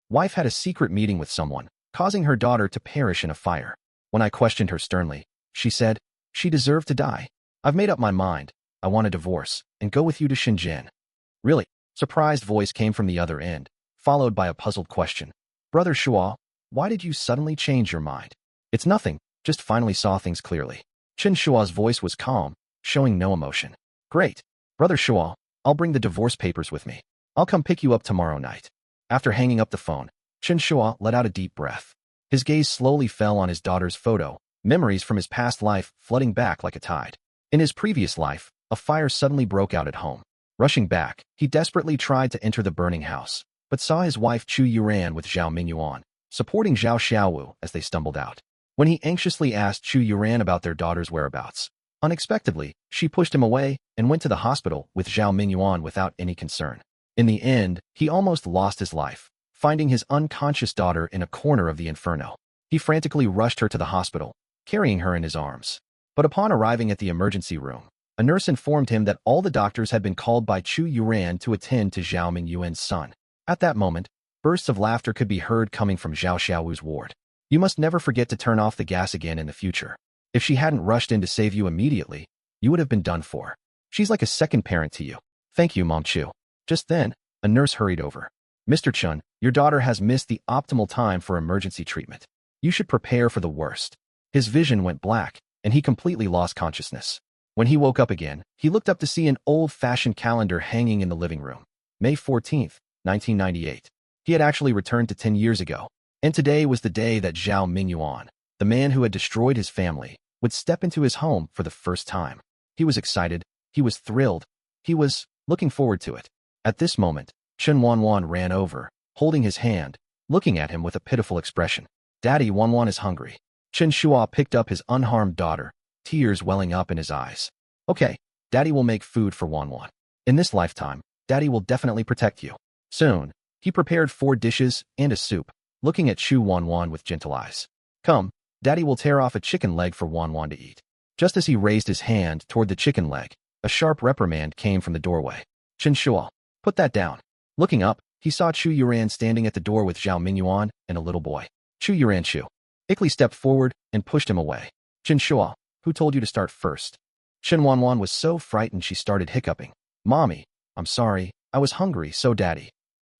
Wife had a secret meeting with someone, causing her daughter to perish in a fire. When I questioned her sternly, she said, she deserved to die. I've made up my mind. I want a divorce and go with you to Shenzhen. Really? Surprised voice came from the other end, followed by a puzzled question. Brother Shua, why did you suddenly change your mind? It's nothing, just finally saw things clearly. Chen Shua's voice was calm, showing no emotion. Great. Brother Shua, I'll bring the divorce papers with me. I'll come pick you up tomorrow night. After hanging up the phone, Chen Shua let out a deep breath. His gaze slowly fell on his daughter's photo, memories from his past life flooding back like a tide. In his previous life, a fire suddenly broke out at home. Rushing back, he desperately tried to enter the burning house, but saw his wife Chu Yuran with Zhao Mingyuan, supporting Zhao Xiaowu as they stumbled out. When he anxiously asked Chu Yuran about their daughter's whereabouts, unexpectedly, she pushed him away and went to the hospital with Zhao Mingyuan without any concern. In the end, he almost lost his life, finding his unconscious daughter in a corner of the inferno. He frantically rushed her to the hospital, carrying her in his arms. But upon arriving at the emergency room, a nurse informed him that all the doctors had been called by Chu Yuran to attend to Zhao Mingyuan's son. At that moment, bursts of laughter could be heard coming from Zhao Xiaowu's ward. You must never forget to turn off the gas again in the future. If she hadn't rushed in to save you immediately, you would have been done for. She's like a second parent to you. Thank you, Mom Chu. Just then, a nurse hurried over. Mr. Chun, your daughter has missed the optimal time for emergency treatment. You should prepare for the worst. His vision went black, and he completely lost consciousness. When he woke up again, he looked up to see an old-fashioned calendar hanging in the living room. May 14th, 1998. He had actually returned to 10 years ago, and today was the day that Zhao Mingyuan, the man who had destroyed his family, would step into his home for the first time. He was excited, he was thrilled, he was looking forward to it. At this moment, Chen Wanwan ran over, holding his hand, looking at him with a pitiful expression. Daddy, Wanwan is hungry. Chen Shua picked up his unharmed daughter, tears welling up in his eyes. Okay, Daddy will make food for Wanwan. In this lifetime, Daddy will definitely protect you. Soon, he prepared 4 dishes and a soup, looking at Chu Wanwan with gentle eyes. Come, Daddy will tear off a chicken leg for Wanwan to eat. Just as he raised his hand toward the chicken leg, a sharp reprimand came from the doorway. Chen Shua, put that down. Looking up, he saw Chu Yuran standing at the door with Zhao Mingyuan and a little boy. Chu Yuran quickly stepped forward and pushed him away. Chen Shua, who told you to start first? Chen Wanwan was so frightened she started hiccuping. Mommy, I'm sorry, I was hungry, so Daddy.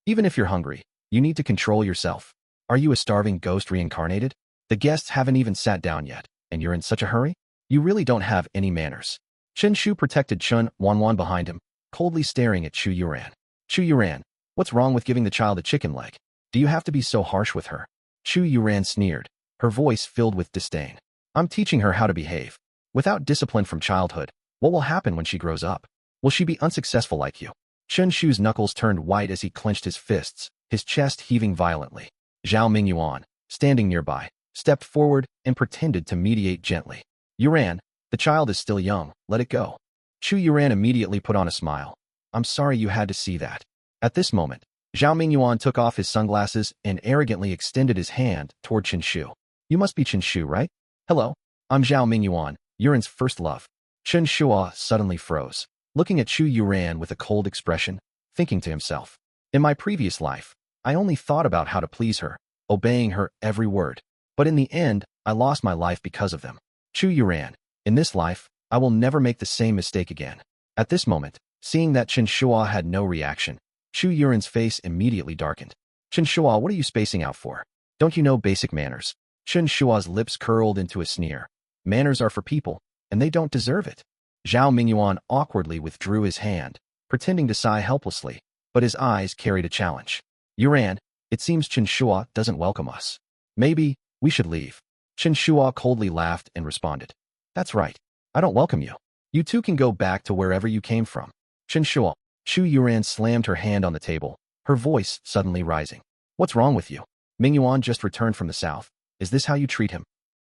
Even if you're hungry, you need to control yourself. Are you a starving ghost reincarnated? The guests haven't even sat down yet, and you're in such a hurry? You really don't have any manners. Chen Shu protected Chen Wanwan behind him, coldly staring at Chu Yuran. Chu Yuran, what's wrong with giving the child a chicken leg? Do you have to be so harsh with her? Chu Yuran sneered, her voice filled with disdain. I'm teaching her how to behave. Without discipline from childhood, what will happen when she grows up? Will she be unsuccessful like you? Chen Shu's knuckles turned white as he clenched his fists, his chest heaving violently. Zhao Mingyuan, standing nearby, stepped forward and pretended to mediate gently. Yuran, the child is still young, let it go. Chu Yuran immediately put on a smile. I'm sorry you had to see that. At this moment, Zhao Mingyuan took off his sunglasses and arrogantly extended his hand toward Chen Shu. You must be Chen Shu, right? Hello, I'm Zhao Mingyuan, Yuran's first love. Chen Shua suddenly froze, looking at Chu Yuran with a cold expression, thinking to himself. In my previous life, I only thought about how to please her, obeying her every word. But in the end, I lost my life because of them. Chu Yuran, in this life, I will never make the same mistake again. At this moment, seeing that Chen Shua had no reaction, Chu Yuran's face immediately darkened. Chen Shua, what are you spacing out for? Don't you know basic manners? Chen Shua's lips curled into a sneer. Manners are for people, and they don't deserve it. Zhao Mingyuan awkwardly withdrew his hand, pretending to sigh helplessly, but his eyes carried a challenge. Yuran, it seems Chen Shua doesn't welcome us. Maybe we should leave. Chen Shua coldly laughed and responded. That's right. I don't welcome you. You two can go back to wherever you came from. Chen Shua. Chu Yuran slammed her hand on the table, her voice suddenly rising. What's wrong with you? Mingyuan just returned from the south. Is this how you treat him?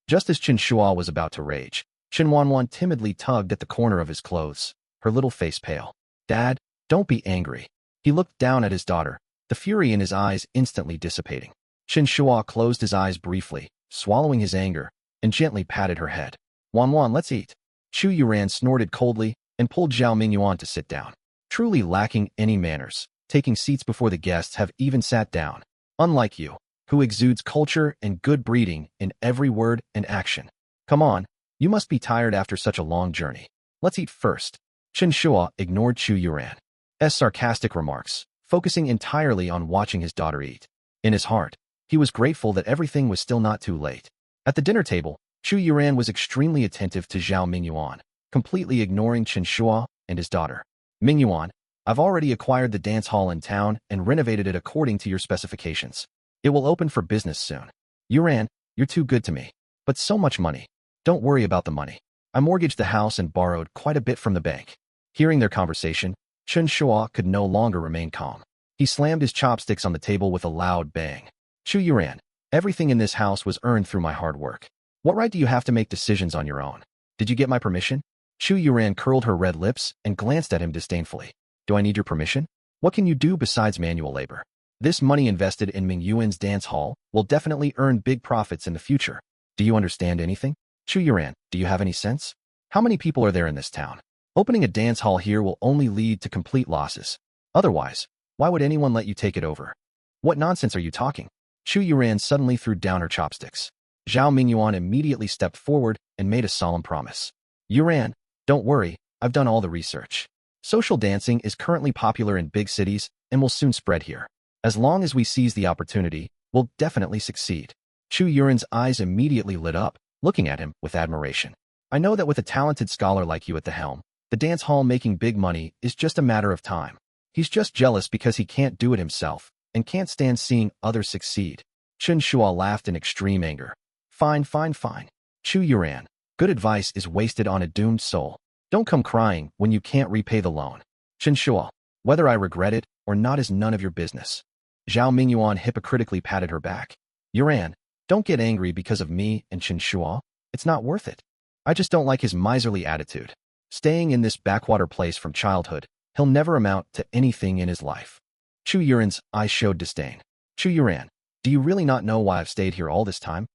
Just as Chen Shua was about to rage, Chen Wanwan timidly tugged at the corner of his clothes, her little face pale. Dad, don't be angry. He looked down at his daughter, the fury in his eyes instantly dissipating. Chen Shua closed his eyes briefly, swallowing his anger, and gently patted her head. Wanwan, let's eat. Chu Yuran snorted coldly and pulled Zhao Mingyuan to sit down. Truly lacking any manners, taking seats before the guests have even sat down. Unlike you, who exudes culture and good breeding in every word and action. Come on, you must be tired after such a long journey. Let's eat first. Chen Shua ignored Chu Yuran's sarcastic remarks, focusing entirely on watching his daughter eat. In his heart, he was grateful that everything was still not too late. At the dinner table, Chu Yuran was extremely attentive to Zhao Mingyuan, completely ignoring Chen Shua and his daughter. Mingyuan, I've already acquired the dance hall in town and renovated it according to your specifications. It will open for business soon. Yuran, you're too good to me. But so much money. Don't worry about the money. I mortgaged the house and borrowed quite a bit from the bank. Hearing their conversation, Chen Shua could no longer remain calm. He slammed his chopsticks on the table with a loud bang. Chu Yuran, everything in this house was earned through my hard work. What right do you have to make decisions on your own? Did you get my permission? Chu Yuran curled her red lips and glanced at him disdainfully. Do I need your permission? What can you do besides manual labor? This money invested in Ming Yuan's dance hall will definitely earn big profits in the future. Do you understand anything? Chu Yuran, do you have any sense? How many people are there in this town? Opening a dance hall here will only lead to complete losses. Otherwise, why would anyone let you take it over? What nonsense are you talking? Chu Yuran suddenly threw down her chopsticks. Zhao Mingyuan immediately stepped forward and made a solemn promise. Yuran, don't worry, I've done all the research. Social dancing is currently popular in big cities and will soon spread here. As long as we seize the opportunity, we'll definitely succeed. Chu Yuran's eyes immediately lit up, looking at him with admiration. I know that with a talented scholar like you at the helm, the dance hall making big money is just a matter of time. He's just jealous because he can't do it himself and can't stand seeing others succeed. Chen Shua laughed in extreme anger. Fine, fine, fine. Chu Yuran, good advice is wasted on a doomed soul. Don't come crying when you can't repay the loan. Chen Shua, whether I regret it or not is none of your business. Zhao Mingyuan hypocritically patted her back. Yuran, don't get angry because of me and Chen Shua. It's not worth it. I just don't like his miserly attitude. Staying in this backwater place from childhood, he'll never amount to anything in his life. Chu Yuran's eyes showed disdain. Chu Yuran, do you really not know why I've stayed here all this time?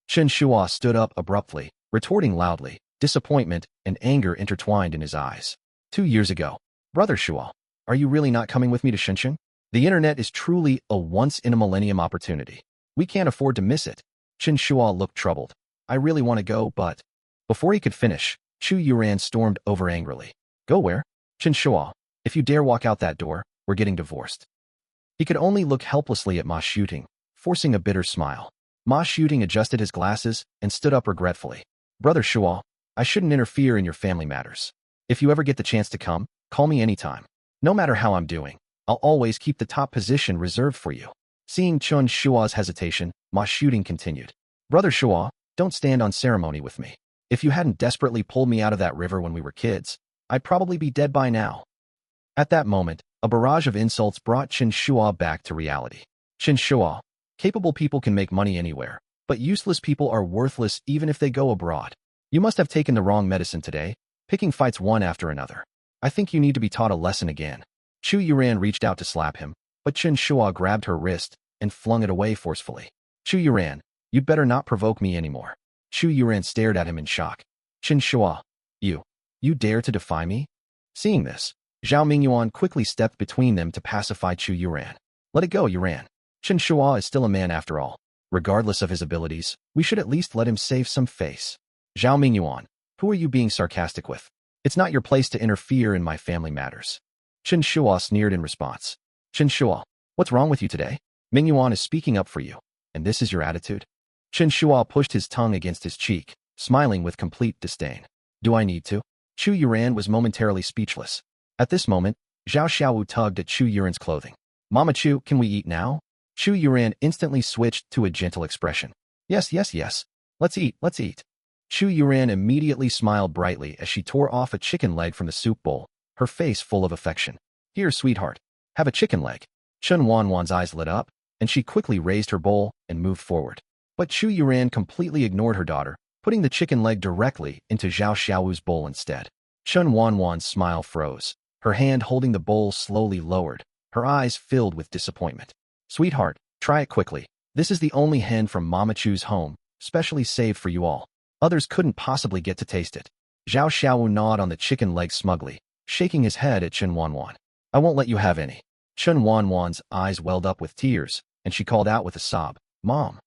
Chen Shua stood up abruptly, retorting loudly, disappointment and anger intertwined in his eyes. 2 years ago. Brother Shua, are you really not coming with me to Shenzhen? The internet is truly a once-in-a-millennium opportunity. We can't afford to miss it. Chen Shua looked troubled. I really want to go, but... Before he could finish, Chu Yuran stormed over angrily. Go where? Chen Shua, if you dare walk out that door, we're getting divorced. He could only look helplessly at Ma Shooting, forcing a bitter smile. Ma Shooting adjusted his glasses and stood up regretfully. Brother Shua, I shouldn't interfere in your family matters. If you ever get the chance to come, call me anytime. No matter how I'm doing, I'll always keep the top position reserved for you. Seeing Chen Shua's hesitation, Ma Shooting continued. Brother Shua, don't stand on ceremony with me. If you hadn't desperately pulled me out of that river when we were kids, I'd probably be dead by now. At that moment, a barrage of insults brought Chen Shua back to reality. Chen Shua, capable people can make money anywhere, but useless people are worthless even if they go abroad. You must have taken the wrong medicine today, picking fights one after another. I think you need to be taught a lesson again. Chu Yuran reached out to slap him, but Chen Shua grabbed her wrist and flung it away forcefully. Chu Yuran, you'd better not provoke me anymore. Chu Yuran stared at him in shock. Chen Shua, you dare to defy me? Seeing this, Zhao Mingyuan quickly stepped between them to pacify Chu Yuran. Let it go, Yuran. Chen Shua is still a man after all. Regardless of his abilities, we should at least let him save some face. Zhao Mingyuan, who are you being sarcastic with? It's not your place to interfere in my family matters. Chen Shua sneered in response. Chen Shua, what's wrong with you today? Mingyuan is speaking up for you, and this is your attitude? Chen Shua pushed his tongue against his cheek, smiling with complete disdain. Do I need to? Chu Yuran was momentarily speechless. At this moment, Zhao Xiaowu tugged at Chu Yuran's clothing. Mama Chu, can we eat now? Chu Yuran instantly switched to a gentle expression. Yes, yes, yes. Let's eat, let's eat. Chu Yuran immediately smiled brightly as she tore off a chicken leg from the soup bowl, her face full of affection. Here, sweetheart, have a chicken leg. Chen Wanwan's eyes lit up, and she quickly raised her bowl and moved forward. But Chu Yuran completely ignored her daughter, putting the chicken leg directly into Zhao Xiaowu's bowl instead. Chen Wanwan's smile froze. Her hand holding the bowl slowly lowered, her eyes filled with disappointment. Sweetheart, try it quickly. This is the only hen from Mama Chu's home, specially saved for you all. Others couldn't possibly get to taste it. Zhao Xiaowu gnawed on the chicken leg smugly, shaking his head at Chen Wanwan. I won't let you have any. Chen Wanwan's eyes welled up with tears, and she called out with a sob, "Mom."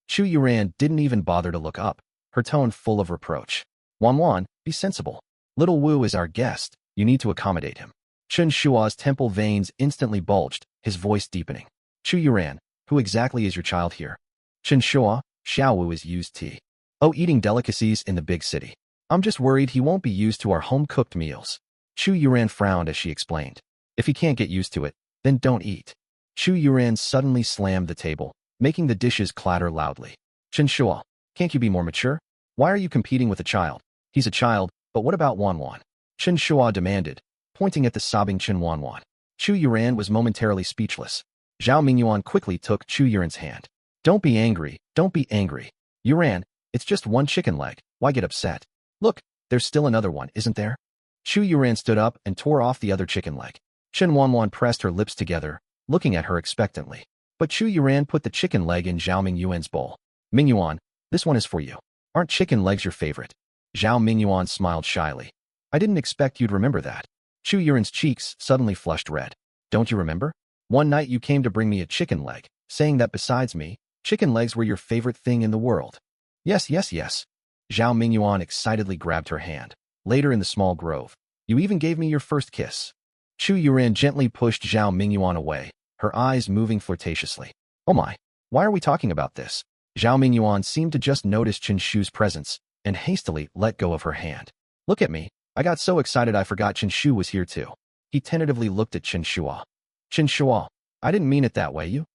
Chu Yuran didn't even bother to look up, her tone full of reproach. "Wanwan, be sensible. Little Wu is our guest. You need to accommodate him." Chen Shua's temple veins instantly bulged, his voice deepening. "Chu Yuran, who exactly is your child here?" "Chen Shua, Xiaowu is used tea. Oh, eating delicacies in the big city. I'm just worried he won't be used to our home-cooked meals." Chu Yuran frowned as she explained. "If he can't get used to it, then don't eat." Chu Yuran suddenly slammed the table, making the dishes clatter loudly. "Chen Shua, can't you be more mature? Why are you competing with a child? He's a child, but what about Wanwan?" Chen Shua demanded, pointing at the sobbing Chen Wanwan. Chu Yuran was momentarily speechless. Zhao Mingyuan quickly took Chu Yuran's hand. Don't be angry, don't be angry. Yuran, it's just one chicken leg, why get upset? Look, there's still another one, isn't there?" Chu Yuran stood up and tore off the other chicken leg. Chen Wanwan pressed her lips together, looking at her expectantly. But Chu Yuran put the chicken leg in Zhao Mingyuan's bowl. "Mingyuan, this one is for you. Aren't chicken legs your favorite?" Zhao Mingyuan smiled shyly. "I didn't expect you'd remember that." Chu Yuran's cheeks suddenly flushed red. "Don't you remember? One night you came to bring me a chicken leg, saying that besides me, chicken legs were your favorite thing in the world." Yes. Zhao Mingyuan excitedly grabbed her hand. "Later in the small grove, you even gave me your first kiss." Chu Yuran gently pushed Zhao Mingyuan away, her eyes moving flirtatiously. "Oh my, why are we talking about this?" Zhao Mingyuan seemed to just notice Chen Shu's presence and hastily let go of her hand. "Look at me, I got so excited I forgot Chen Shu was here too." He tentatively looked at Chen Shua. "Chen Shua, I didn't mean it that way, you.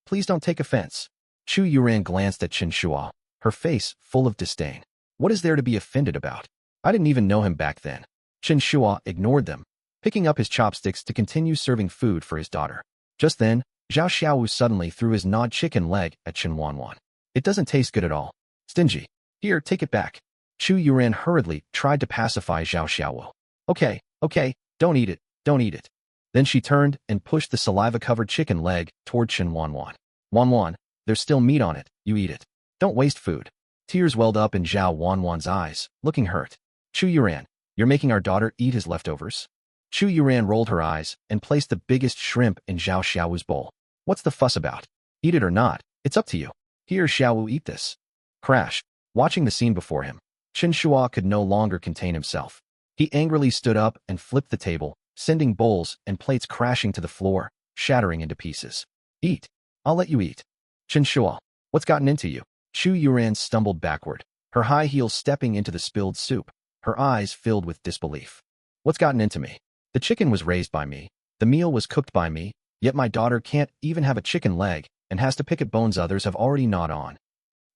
Please don't take offense." Chu Yuran glanced at Chen Shua, her face full of disdain. "What is there to be offended about? I didn't even know him back then." Chen Shua ignored them, picking up his chopsticks to continue serving food for his daughter. Just then, Zhao Xiaowu suddenly threw his gnawed chicken leg at Chen Wanwan. "It doesn't taste good at all. Stingy. Here, take it back." Chu Yuran hurriedly tried to pacify Zhao Xiaowu. Okay, don't eat it. Then she turned and pushed the saliva-covered chicken leg toward Chen Wanwan. "Wanwan, there's still meat on it, you eat it. Don't waste food." Tears welled up in Zhao Wanwan's eyes, looking hurt. "Chu Yuran, you're making our daughter eat his leftovers?" Chu Yuran rolled her eyes and placed the biggest shrimp in Zhao Xiaowu's bowl. "What's the fuss about? Eat it or not, it's up to you. Here, Xiaowu, eat this." Crash. Watching the scene before him, Chen Shua could no longer contain himself. He angrily stood up and flipped the table, sending bowls and plates crashing to the floor, shattering into pieces. "Eat. I'll let you eat." "Chen Shua, what's gotten into you?" Chu Yuran stumbled backward, her high heels stepping into the spilled soup, her eyes filled with disbelief. "What's gotten into me? The chicken was raised by me, the meal was cooked by me, yet my daughter can't even have a chicken leg and has to pick at bones others have already gnawed on."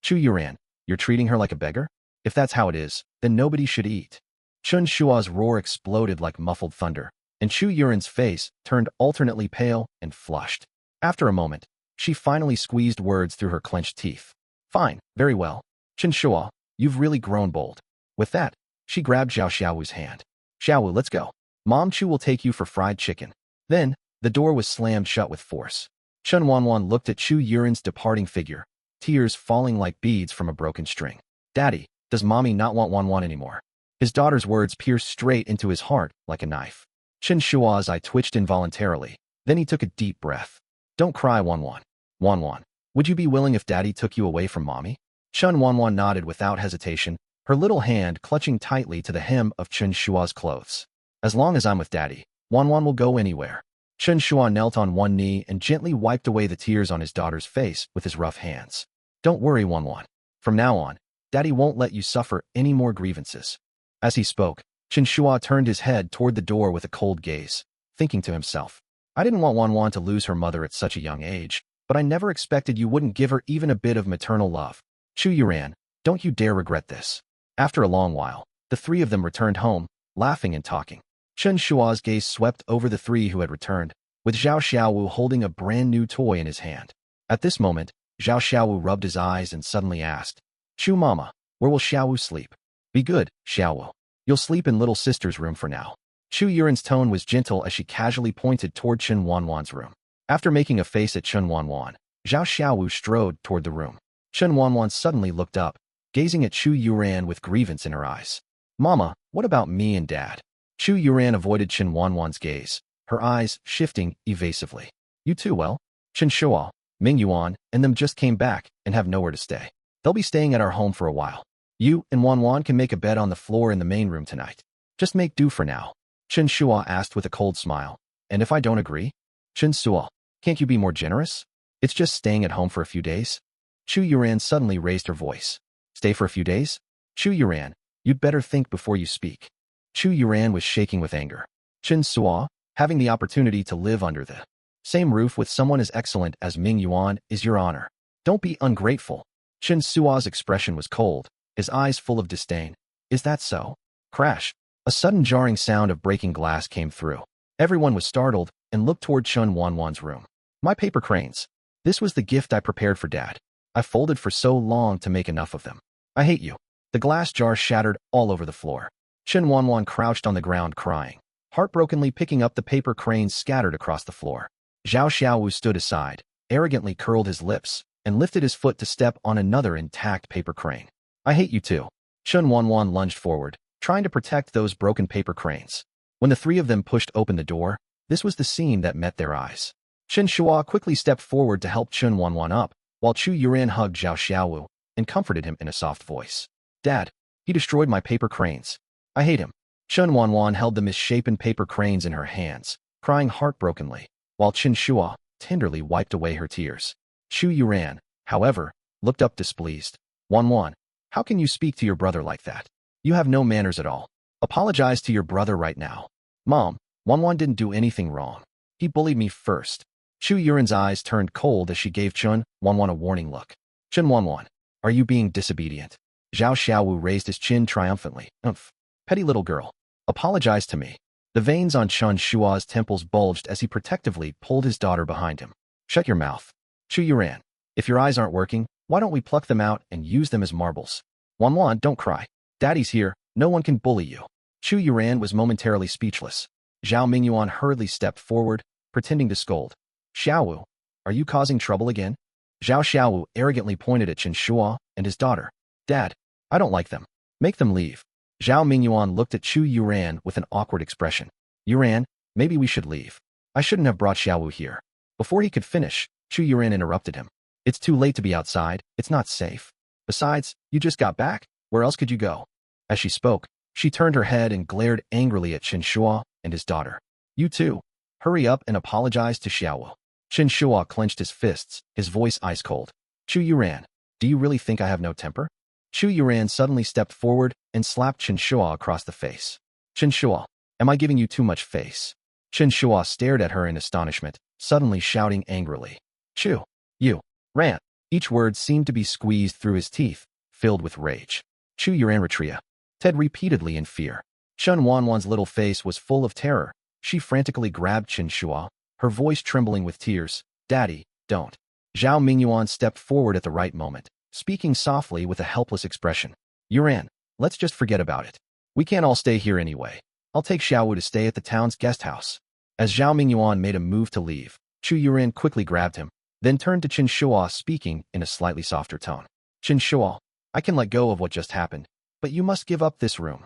"Chu Yuran, you're treating her like a beggar? If that's how it is, then nobody should eat." Chen Shua's roar exploded like muffled thunder, and Chu Yuran's face turned alternately pale and flushed. After a moment, she finally squeezed words through her clenched teeth. "Fine, very well. Chen Shua, you've really grown bold." With that, she grabbed Zhao Xiaowu's hand. "Xiaowu, let's go. Mom Chu will take you for fried chicken." Then, the door was slammed shut with force. Chen Wanwan looked at Chu Yuran's departing figure, tears falling like beads from a broken string. "Daddy, does mommy not want Wanwan anymore?" His daughter's words pierced straight into his heart like a knife. Chen Shua's eye twitched involuntarily, then he took a deep breath. "Don't cry, Wanwan. Wanwan, would you be willing if Daddy took you away from Mommy?" Chen Wanwan nodded without hesitation, her little hand clutching tightly to the hem of Chen Shua's clothes. "As long as I'm with Daddy, Wanwan will go anywhere." Chen Shua knelt on one knee and gently wiped away the tears on his daughter's face with his rough hands. "Don't worry, Wanwan. From now on, Daddy won't let you suffer any more grievances." As he spoke, Chen Shua turned his head toward the door with a cold gaze, thinking to himself, "I didn't want Wanwan to lose her mother at such a young age, but I never expected you wouldn't give her even a bit of maternal love. Chu Yuran, don't you dare regret this." After a long while, the three of them returned home, laughing and talking. Chen Shua's gaze swept over the three who had returned, with Zhao Xiaowu holding a brand new toy in his hand. At this moment, Zhao Xiaowu rubbed his eyes and suddenly asked, "Chu Mama, where will Xiaowu sleep?" "Be good, Xiaowu. You'll sleep in little sister's room for now." Chu Yuran's tone was gentle as she casually pointed toward Chen Wanwan's room. After making a face at Chen Wanwan, Zhao Xiaowu strode toward the room. Chen Wanwan suddenly looked up, gazing at Chu Yuran with grievance in her eyes. "Mama, what about me and Dad?" Chu Yuran avoided Chen Wanwan's gaze, her eyes shifting evasively. "You too, well? Chen Shua, Ming Yuan and them just came back and have nowhere to stay. They'll be staying at our home for a while. You and Wan Wan can make a bed on the floor in the main room tonight. Just make do for now. Chen Shua asked with a cold smile. And if I don't agree? Chen Shua, can't you be more generous? It's just staying at home for a few days. Chu Yuran suddenly raised her voice. Stay for a few days? Chu Yuran, you'd better think before you speak. Chu Yuran was shaking with anger. Chen Shua, having the opportunity to live under the same roof with someone as excellent as Ming Yuan is your honor. Don't be ungrateful. Chen Sua's expression was cold, his eyes full of disdain. Is that so? Crash. A sudden jarring sound of breaking glass came through. Everyone was startled and looked toward Chen Wanwan's room. My paper cranes. This was the gift I prepared for Dad. I folded for so long to make enough of them. I hate you. The glass jar shattered all over the floor. Chen Wanwan crouched on the ground crying, heartbrokenly picking up the paper cranes scattered across the floor. Zhao Xiaowu stood aside, arrogantly curled his lips, and lifted his foot to step on another intact paper crane. I hate you too. Chen Wanwan lunged forward, trying to protect those broken paper cranes. When the three of them pushed open the door, this was the scene that met their eyes. Chen Shua quickly stepped forward to help Chen Wanwan up, while Chu Yuran hugged Zhao Xiaowu and comforted him in a soft voice. Dad, he destroyed my paper cranes. I hate him. Chen Wanwan held the misshapen paper cranes in her hands, crying heartbrokenly, while Chen Shua tenderly wiped away her tears. Chu Yuran, however, looked up displeased. Wanwan, how can you speak to your brother like that? You have no manners at all. Apologize to your brother right now. Mom, Wanwan didn't do anything wrong. He bullied me first. Chu Yuran's eyes turned cold as she gave Chen Wanwan a warning look. Chen Wanwan, are you being disobedient? Zhao Xiaowu raised his chin triumphantly. Umph. Petty little girl. Apologize to me. The veins on Chen Shua's temples bulged as he protectively pulled his daughter behind him. Shut your mouth. Chu Yuran, if your eyes aren't working, why don't we pluck them out and use them as marbles? Wanwan, don't cry. Daddy's here. No one can bully you. Chu Yuran was momentarily speechless. Zhao Mingyuan hurriedly stepped forward, pretending to scold. Xiaowu, are you causing trouble again? Zhao Xiaowu arrogantly pointed at Chen Shua and his daughter. Dad, I don't like them. Make them leave. Zhao Mingyuan looked at Chu Yuran with an awkward expression. Yuran, maybe we should leave. I shouldn't have brought Xiaowu here. Before he could finish, Chu Yuran interrupted him. It's too late to be outside. It's not safe. Besides, you just got back. Where else could you go? As she spoke, she turned her head and glared angrily at Chen Shua and his daughter. You too. Hurry up and apologize to Xiaowu. Chen Shua clenched his fists, his voice ice cold. Chu Yuran, do you really think I have no temper? Chu Yuran suddenly stepped forward and slapped Chen Shua across the face. Chen Shua, am I giving you too much face? Chen Shua stared at her in astonishment, suddenly shouting angrily. Chu, you, ran. Each word seemed to be squeezed through his teeth, filled with rage. Chu Yuran retria. Ted repeatedly in fear. Chen Wanwan's little face was full of terror. She frantically grabbed Chen Shua, her voice trembling with tears. Daddy, don't. Zhao Mingyuan stepped forward at the right moment, speaking softly with a helpless expression. Yuran, let's just forget about it. We can't all stay here anyway. I'll take Xiaowu to stay at the town's guest house. As Zhao Mingyuan made a move to leave, Chu Yuran quickly grabbed him, then turned to Chen Shua speaking in a slightly softer tone. Chen Shua, I can let go of what just happened, but you must give up this room.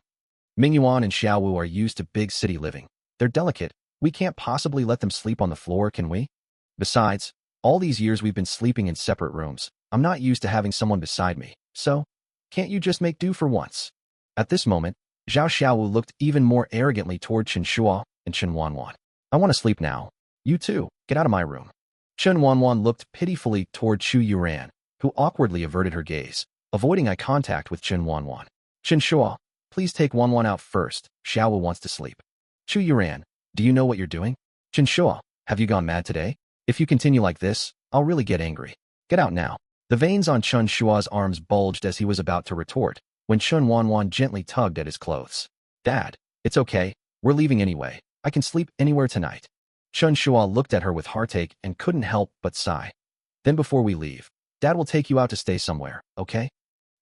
Mingyuan and Xiaowu are used to big city living. They're delicate. We can't possibly let them sleep on the floor, can we? Besides, all these years we've been sleeping in separate rooms. I'm not used to having someone beside me, so can't you just make do for once? At this moment, Zhao Xiaowu looked even more arrogantly toward Chen Shua and Chen Wanwan. I want to sleep now. You too, get out of my room. Chen Wanwan looked pitifully toward Chu Yuran, who awkwardly averted her gaze, avoiding eye contact with Chen Wanwan. Chen Shua, please take Wanwan out first. Xiaowu wants to sleep. Chu Yuran, do you know what you're doing? Chen Shua, have you gone mad today? If you continue like this, I'll really get angry. Get out now. The veins on Chen Shua's arms bulged as he was about to retort, when Chen Wanwan gently tugged at his clothes. Dad, it's okay. We're leaving anyway. I can sleep anywhere tonight. Chen Shua looked at her with heartache and couldn't help but sigh. Then before we leave, Dad will take you out to stay somewhere, okay?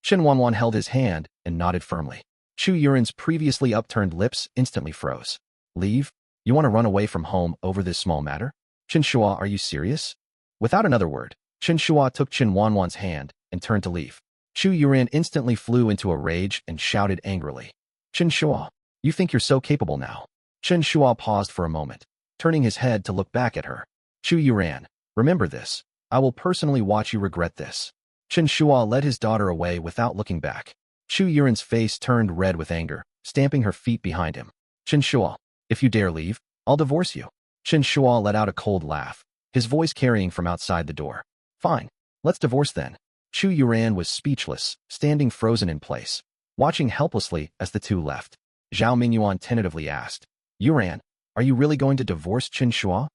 Chen Wanwan held his hand and nodded firmly. Chu Yuran's previously upturned lips instantly froze. Leave? You want to run away from home over this small matter? Chen Shua, are you serious? Without another word, Chen Shua took Chen Wanwan's hand and turned to leave. Chu Yuran instantly flew into a rage and shouted angrily. Chen Shua, you think you're so capable now? Chen Shua paused for a moment, turning his head to look back at her. Chu Yuran, remember this. I will personally watch you regret this. Chen Shua led his daughter away without looking back. Chu Yuren's face turned red with anger, stamping her feet behind him. Chen Shua, if you dare leave, I'll divorce you. Chen Shua let out a cold laugh, his voice carrying from outside the door. Fine, let's divorce then. Chu Yuran was speechless, standing frozen in place, watching helplessly as the two left. Zhao Mingyuan tentatively asked, Yuran, are you really going to divorce Chen Shua?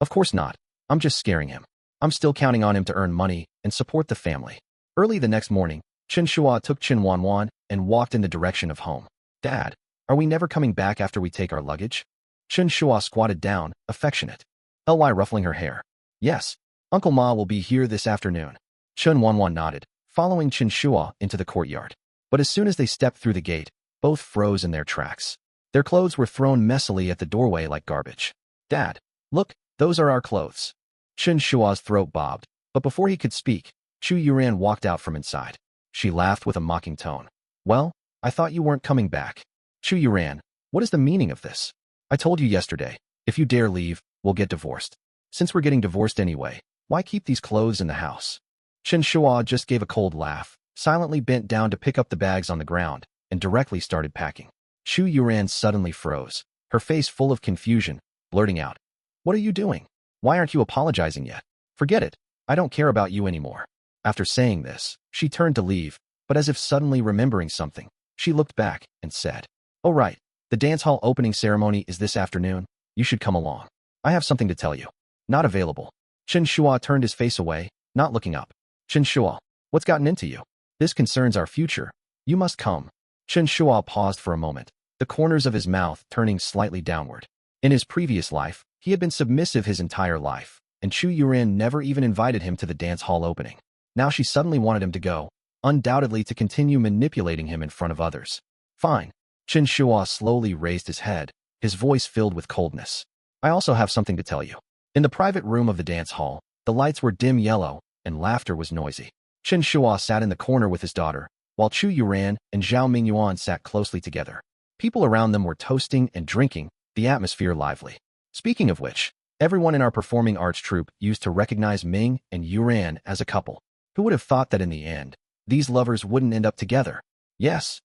Of course not. I'm just scaring him. I'm still counting on him to earn money and support the family. Early the next morning, Chen Shua took Chen Wanwan and walked in the direction of home. Dad, are we never coming back after we take our luggage? Chen Shua squatted down, affectionate. Ly ruffling her hair. Yes, Uncle Ma will be here this afternoon. Chen Wanwan nodded, following Chen Shua into the courtyard. But as soon as they stepped through the gate, both froze in their tracks. Their clothes were thrown messily at the doorway like garbage. Dad, look, those are our clothes. Chen Shua's throat bobbed, but before he could speak, Chu Yuran walked out from inside. She laughed with a mocking tone. Well, I thought you weren't coming back. Chu Yuran, what is the meaning of this? I told you yesterday, if you dare leave, we'll get divorced. Since we're getting divorced anyway, why keep these clothes in the house? Chen Shua just gave a cold laugh, silently bent down to pick up the bags on the ground, and directly started packing. Chu Yuran suddenly froze, her face full of confusion, blurting out, What are you doing? Why aren't you apologizing yet? Forget it. I don't care about you anymore. After saying this, she turned to leave, but as if suddenly remembering something, she looked back and said, Oh right, the dance hall opening ceremony is this afternoon. You should come along. I have something to tell you. Not available. Chen Shua turned his face away, not looking up. Chen Shua, what's gotten into you? This concerns our future. You must come. Chen Shua paused for a moment, the corners of his mouth turning slightly downward. In his previous life, he had been submissive his entire life, and Chu Yuran never even invited him to the dance hall opening. Now she suddenly wanted him to go, undoubtedly to continue manipulating him in front of others. Fine. Chen Shua slowly raised his head, his voice filled with coldness. I also have something to tell you. In the private room of the dance hall, the lights were dim yellow, and laughter was noisy. Chen Shua sat in the corner with his daughter, while Chu Yuran and Zhao Mingyuan sat closely together. People around them were toasting and drinking, the atmosphere lively. Speaking of which, everyone in our performing arts troupe used to recognize Ming and Yuran as a couple. Who would have thought that in the end, these lovers wouldn't end up together? Yes,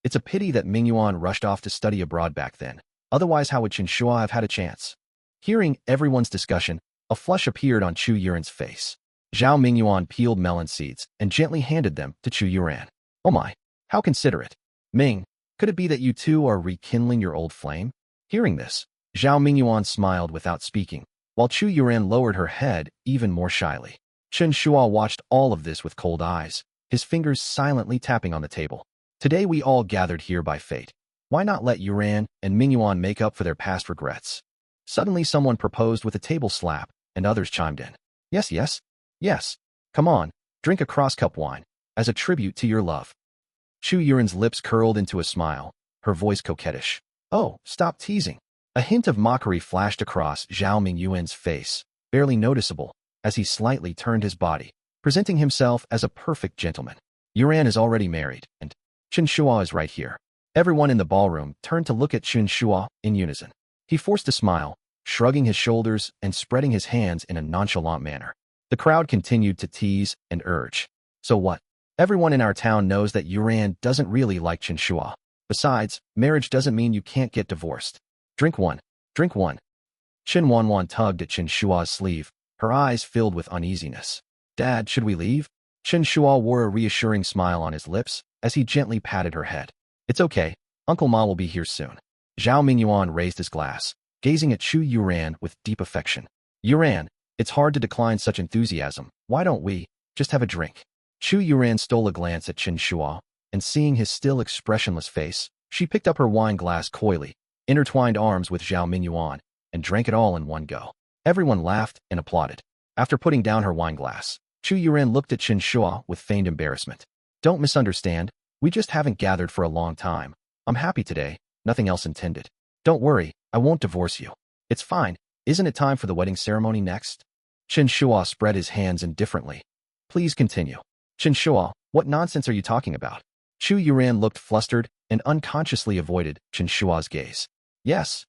it's a pity that Mingyuan rushed off to study abroad back then. Otherwise, how would Chen Shua have had a chance? Hearing everyone's discussion, a flush appeared on Chu Yuran's face. Zhao Mingyuan peeled melon seeds and gently handed them to Chu Yuran. Oh my, how considerate. Ming, could it be that you two are rekindling your old flame? Hearing this, Zhao Mingyuan smiled without speaking, while Chu Yuran lowered her head even more shyly. Chen Shua watched all of this with cold eyes, his fingers silently tapping on the table. Today we all gathered here by fate. Why not let Yuran and Mingyuan make up for their past regrets? Suddenly someone proposed with a table slap, and others chimed in. Yes. Come on, drink a cross-cup wine, as a tribute to your love. Chu Yuran's lips curled into a smile, her voice coquettish. Oh, stop teasing. A hint of mockery flashed across Zhao Mingyuan's face, barely noticeable, as he slightly turned his body, presenting himself as a perfect gentleman. Yuran is already married, and Chen Shua is right here. Everyone in the ballroom turned to look at Chen Shua in unison. He forced a smile, shrugging his shoulders and spreading his hands in a nonchalant manner. The crowd continued to tease and urge. So what? Everyone in our town knows that Yuran doesn't really like Chen Shua. Besides, marriage doesn't mean you can't get divorced. Drink one. Chen Wanwan tugged at Chen Shua's sleeve, her eyes filled with uneasiness. Dad, should we leave? Chen Shua wore a reassuring smile on his lips as he gently patted her head. It's okay. Uncle Ma will be here soon. Zhao Mingyuan raised his glass, gazing at Chu Yuran with deep affection. Yuran, it's hard to decline such enthusiasm. Why don't we just have a drink? Chu Yuran stole a glance at Chen Shua, and seeing his still expressionless face, she picked up her wine glass coyly, intertwined arms with Zhao Mingyuan, and drank it all in one go. Everyone laughed and applauded. After putting down her wine glass, Chu Yuran looked at Chen Shua with feigned embarrassment. Don't misunderstand, we just haven't gathered for a long time. I'm happy today, nothing else intended. Don't worry, I won't divorce you. It's fine, isn't it time for the wedding ceremony next? Chen Shua spread his hands indifferently. Please continue. Chen Shua, what nonsense are you talking about? Chu Yuran looked flustered and unconsciously avoided Chen Shua's gaze. Yes,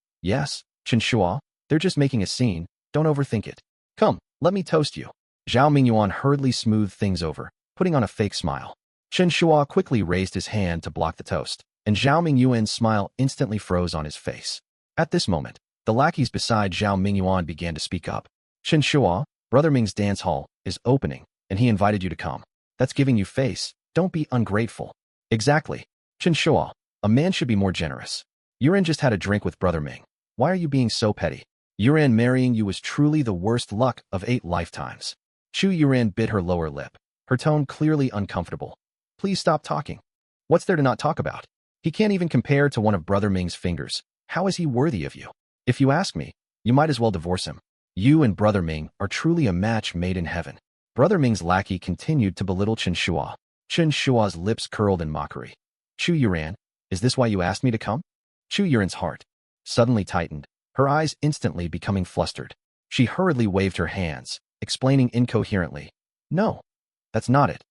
Chen Shua, they're just making a scene, don't overthink it. Come, let me toast you. Zhao Mingyuan hurriedly smoothed things over, putting on a fake smile. Chen Shua quickly raised his hand to block the toast, and Zhao Mingyuan's smile instantly froze on his face. At this moment, the lackeys beside Zhao Mingyuan began to speak up. Chen Shua, Brother Ming's dance hall is opening, and he invited you to come. That's giving you face. Don't be ungrateful. Exactly. Chen Shua, a man should be more generous. Yuran just had a drink with Brother Ming. Why are you being so petty? Yuran marrying you was truly the worst luck of 8 lifetimes. Chu Yuran bit her lower lip, her tone clearly uncomfortable. Please stop talking. What's there to not talk about? He can't even compare to one of Brother Ming's fingers. How is he worthy of you? If you ask me, you might as well divorce him. You and Brother Ming are truly a match made in heaven. Brother Ming's lackey continued to belittle Chen Shua. Chen Shua's lips curled in mockery. Chu Yuran, is this why you asked me to come? Chu Yuran's heart suddenly tightened, her eyes instantly becoming flustered. She hurriedly waved her hands, explaining incoherently. No, that's not it.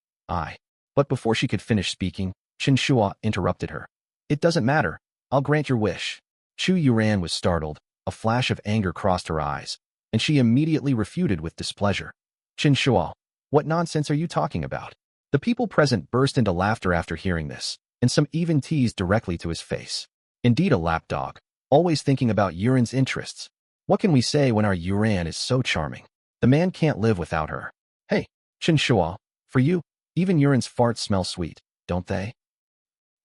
But before she could finish speaking, Chen Shua interrupted her. It doesn't matter. I'll grant your wish. Chu Yuran was startled. A flash of anger crossed her eyes, and she immediately refuted with displeasure. Chen Shua, what nonsense are you talking about? The people present burst into laughter after hearing this, and some even teased directly to his face. Indeed a lapdog, always thinking about Yuran's interests. What can we say when our Yuran is so charming? The man can't live without her. Hey, Chen Shua, for you, even Yuran's farts smell sweet, don't they?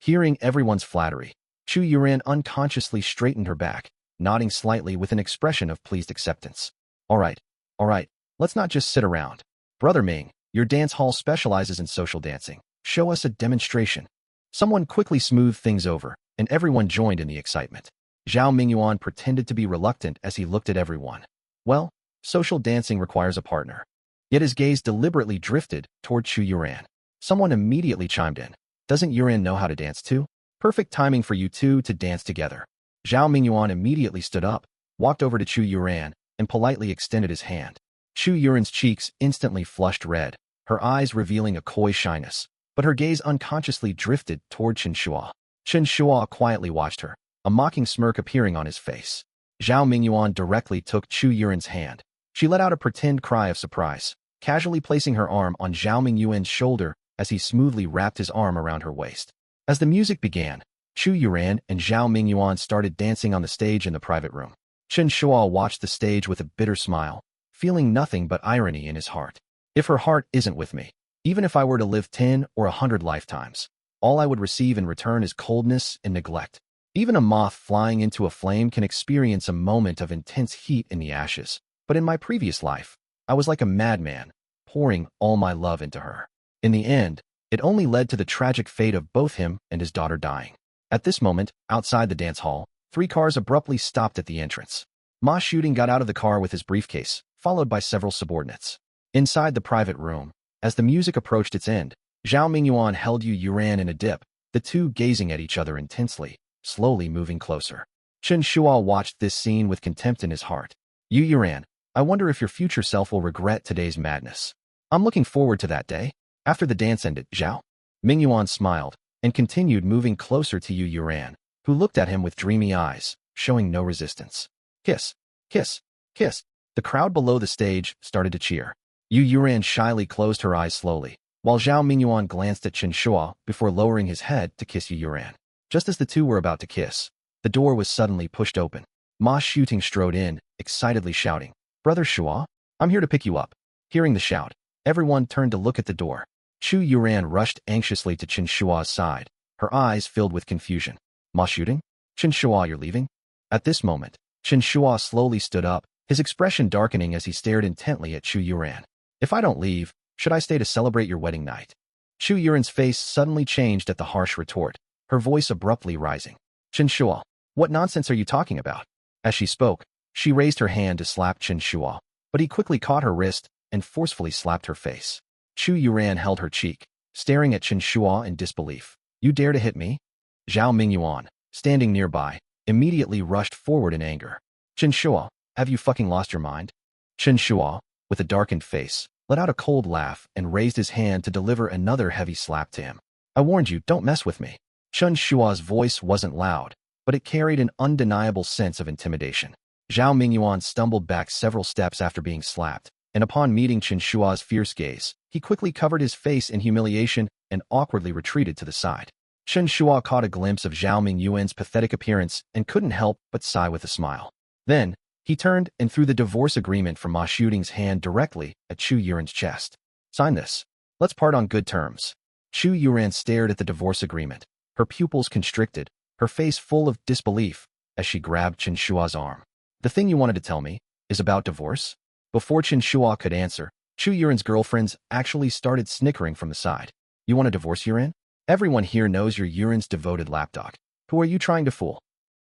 Hearing everyone's flattery, Chu Yuran unconsciously straightened her back, nodding slightly with an expression of pleased acceptance. All right, let's not just sit around. Brother Ming, your dance hall specializes in social dancing. Show us a demonstration. Someone quickly smoothed things over, and everyone joined in the excitement. Zhao Mingyuan pretended to be reluctant as he looked at everyone. Well, social dancing requires a partner. Yet his gaze deliberately drifted toward Chu Yuran. Someone immediately chimed in. Doesn't Yuran know how to dance too? Perfect timing for you two to dance together. Zhao Mingyuan immediately stood up, walked over to Chu Yuran, and politely extended his hand. Chu Yuran's cheeks instantly flushed red, her eyes revealing a coy shyness, but her gaze unconsciously drifted toward Chen Shua. Chen Shua quietly watched her, a mocking smirk appearing on his face. Zhao Mingyuan directly took Chu Yuran's hand. She let out a pretend cry of surprise, casually placing her arm on Zhao Mingyuan's shoulder as he smoothly wrapped his arm around her waist. As the music began, Chu Yuran and Zhao Mingyuan started dancing on the stage in the private room. Chen Shua watched the stage with a bitter smile, feeling nothing but irony in his heart. If her heart isn't with me, even if I were to live 10 or 100 lifetimes, all I would receive in return is coldness and neglect. Even a moth flying into a flame can experience a moment of intense heat in the ashes. But in my previous life, I was like a madman, pouring all my love into her. In the end, it only led to the tragic fate of both him and his daughter dying. At this moment, outside the dance hall, 3 cars abruptly stopped at the entrance. Ma Shooting got out of the car with his briefcase, followed by several subordinates. Inside the private room, as the music approached its end, Zhao Mingyuan held Yu Yuran in a dip, the two gazing at each other intensely, slowly moving closer. Chen Shua watched this scene with contempt in his heart. Yu Yuran, I wonder if your future self will regret today's madness. I'm looking forward to that day. After the dance ended, Zhao Mingyuan smiled and continued moving closer to Yu Yuran, who looked at him with dreamy eyes, showing no resistance. Kiss, kiss, kiss. The crowd below the stage started to cheer. Yu Yuran shyly closed her eyes slowly, while Zhao Mingyuan glanced at Chen Shua before lowering his head to kiss Yu Yuran. Just as the two were about to kiss, the door was suddenly pushed open. Ma Shooting strode in, excitedly shouting, Brother Shua, I'm here to pick you up. Hearing the shout, everyone turned to look at the door. Chu Yuran rushed anxiously to Chen Shua's side, her eyes filled with confusion. Ma Shooting? Chen Shua, you're leaving? At this moment, Chen Shua slowly stood up, his expression darkening as he stared intently at Chu Yuran. If I don't leave, should I stay to celebrate your wedding night? Chu Yuran's face suddenly changed at the harsh retort, her voice abruptly rising. Chen Shua, what nonsense are you talking about? As she spoke, she raised her hand to slap Chen Shua, but he quickly caught her wrist and forcefully slapped her face. Chu Yuran held her cheek, staring at Chen Shua in disbelief. You dare to hit me? Zhao Mingyuan, standing nearby, immediately rushed forward in anger. Chen Shua, have you fucking lost your mind? Chen Shua, with a darkened face, let out a cold laugh and raised his hand to deliver another heavy slap to him. I warned you, don't mess with me. Chen Shua's voice wasn't loud, but it carried an undeniable sense of intimidation. Zhao Mingyuan stumbled back several steps after being slapped, and upon meeting Chen Shua's fierce gaze, he quickly covered his face in humiliation and awkwardly retreated to the side. Chen Shua caught a glimpse of Zhao Mingyuan's pathetic appearance and couldn't help but sigh with a smile. Then, he turned and threw the divorce agreement from Ma Shooting's hand directly at Chu Yuran's chest. Sign this. Let's part on good terms. Chu Yuran stared at the divorce agreement, her pupils constricted, her face full of disbelief, as she grabbed Chen Shua's arm. The thing you wanted to tell me is about divorce? Before Chen Shua could answer, Chu Yuran's girlfriends actually started snickering from the side. You want to divorce Yuran? Everyone here knows you're Yuran's devoted lapdog. Who are you trying to fool?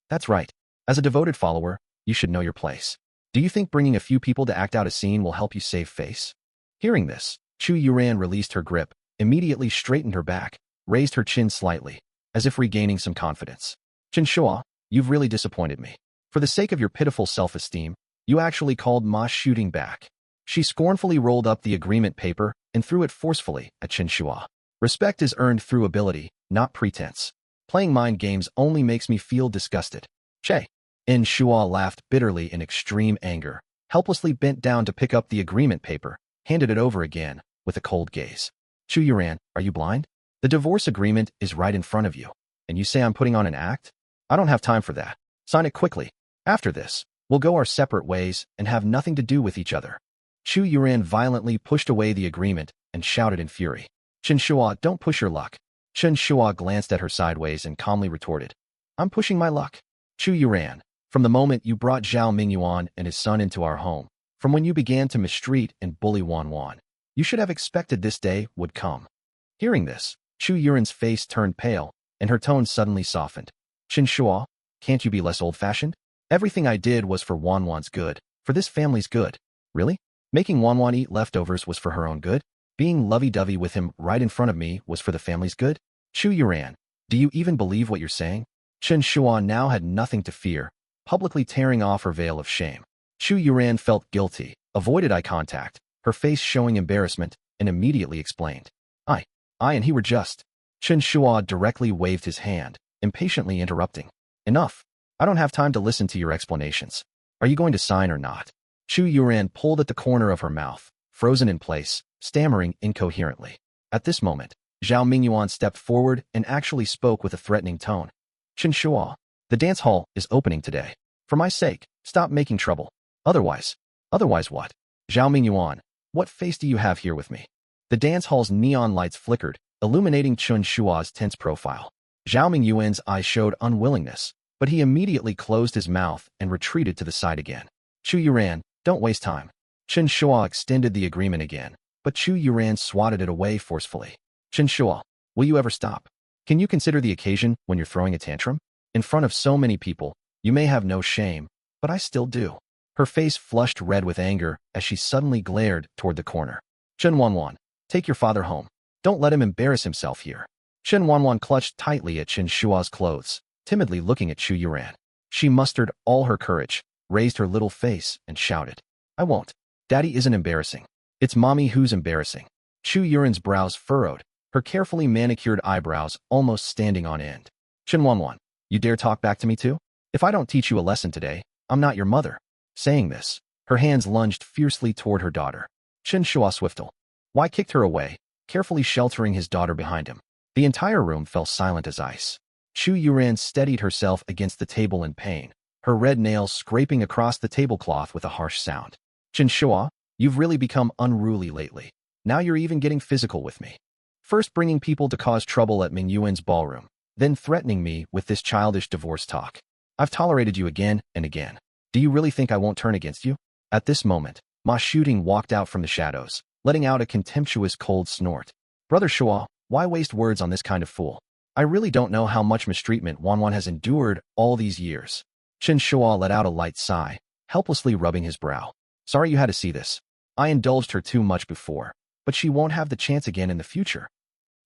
That's right. As a devoted follower, you should know your place. Do you think bringing a few people to act out a scene will help you save face? Hearing this, Chu Yuran released her grip, immediately straightened her back, raised her chin slightly, as if regaining some confidence. Chen Shua, you've really disappointed me. For the sake of your pitiful self-esteem, you actually called Ma Shooting back. She scornfully rolled up the agreement paper and threw it forcefully at Chen Shua. Respect is earned through ability, not pretense. Playing mind games only makes me feel disgusted. Che. Chen Shua laughed bitterly in extreme anger, helplessly bent down to pick up the agreement paper, handed it over again, with a cold gaze. Chu Yuran, are you blind? The divorce agreement is right in front of you, and you say I'm putting on an act? I don't have time for that. Sign it quickly. After this, we'll go our separate ways and have nothing to do with each other. Chu Yuran violently pushed away the agreement and shouted in fury. Chen Shua, don't push your luck. Chen Shua glanced at her sideways and calmly retorted. I'm pushing my luck. Chu Yuran, from the moment you brought Zhao Mingyuan and his son into our home, from when you began to mistreat and bully Wan Wan, you should have expected this day would come. Hearing this, Chu Yuran's face turned pale, and her tone suddenly softened. Chen Shua, can't you be less old-fashioned? Everything I did was for Wan Wan's good, for this family's good. Really? Making Wan Wan eat leftovers was for her own good? Being lovey-dovey with him right in front of me was for the family's good? Chu Yuran, do you even believe what you're saying? Chen Shua now had nothing to fear, publicly tearing off her veil of shame. Chu Yuran felt guilty, avoided eye contact, her face showing embarrassment, and immediately explained. I and he were just. Chen Shua directly waved his hand, impatiently interrupting. Enough. I don't have time to listen to your explanations. Are you going to sign or not? Chu Yuran pulled at the corner of her mouth, frozen in place, stammering incoherently. At this moment, Zhao Mingyuan stepped forward and actually spoke with a threatening tone. Chen Shua, the dance hall is opening today. For my sake, stop making trouble. Otherwise what? Zhao Mingyuan, what face do you have here with me? The dance hall's neon lights flickered, illuminating Chen Shua's tense profile. Zhao Mingyuan's eyes showed unwillingness, but he immediately closed his mouth and retreated to the side again. Chu Yuran, don't waste time. Chen Shua extended the agreement again, but Chu Yuran swatted it away forcefully. Chen Shua, will you ever stop? Can you consider the occasion when you're throwing a tantrum? In front of so many people, you may have no shame, but I still do. Her face flushed red with anger as she suddenly glared toward the corner. Chen Wanwan, take your father home. Don't let him embarrass himself here. Chen Wanwan clutched tightly at Chen Shua's clothes, timidly looking at Chu Yuran. She mustered all her courage, raised her little face, and shouted. I won't. Daddy isn't embarrassing. It's mommy who's embarrassing. Chu Yuran's brows furrowed, her carefully manicured eyebrows almost standing on end. Chen Wanwan, you dare talk back to me too? If I don't teach you a lesson today, I'm not your mother. Saying this, her hands lunged fiercely toward her daughter. Chen Shua Swiftle. Why kicked her away, carefully sheltering his daughter behind him. The entire room fell silent as ice. Chu Yuran steadied herself against the table in pain, her red nails scraping across the tablecloth with a harsh sound. Chen Shua, you've really become unruly lately. Now you're even getting physical with me. First bringing people to cause trouble at Mingyuan's ballroom, then threatening me with this childish divorce talk. I've tolerated you again and again. Do you really think I won't turn against you? At this moment, Ma Shooting walked out from the shadows, letting out a contemptuous cold snort. Brother Shua, why waste words on this kind of fool? I really don't know how much mistreatment Wanwan has endured all these years. Chen Shua let out a light sigh, helplessly rubbing his brow. Sorry you had to see this. I indulged her too much before, but she won't have the chance again in the future.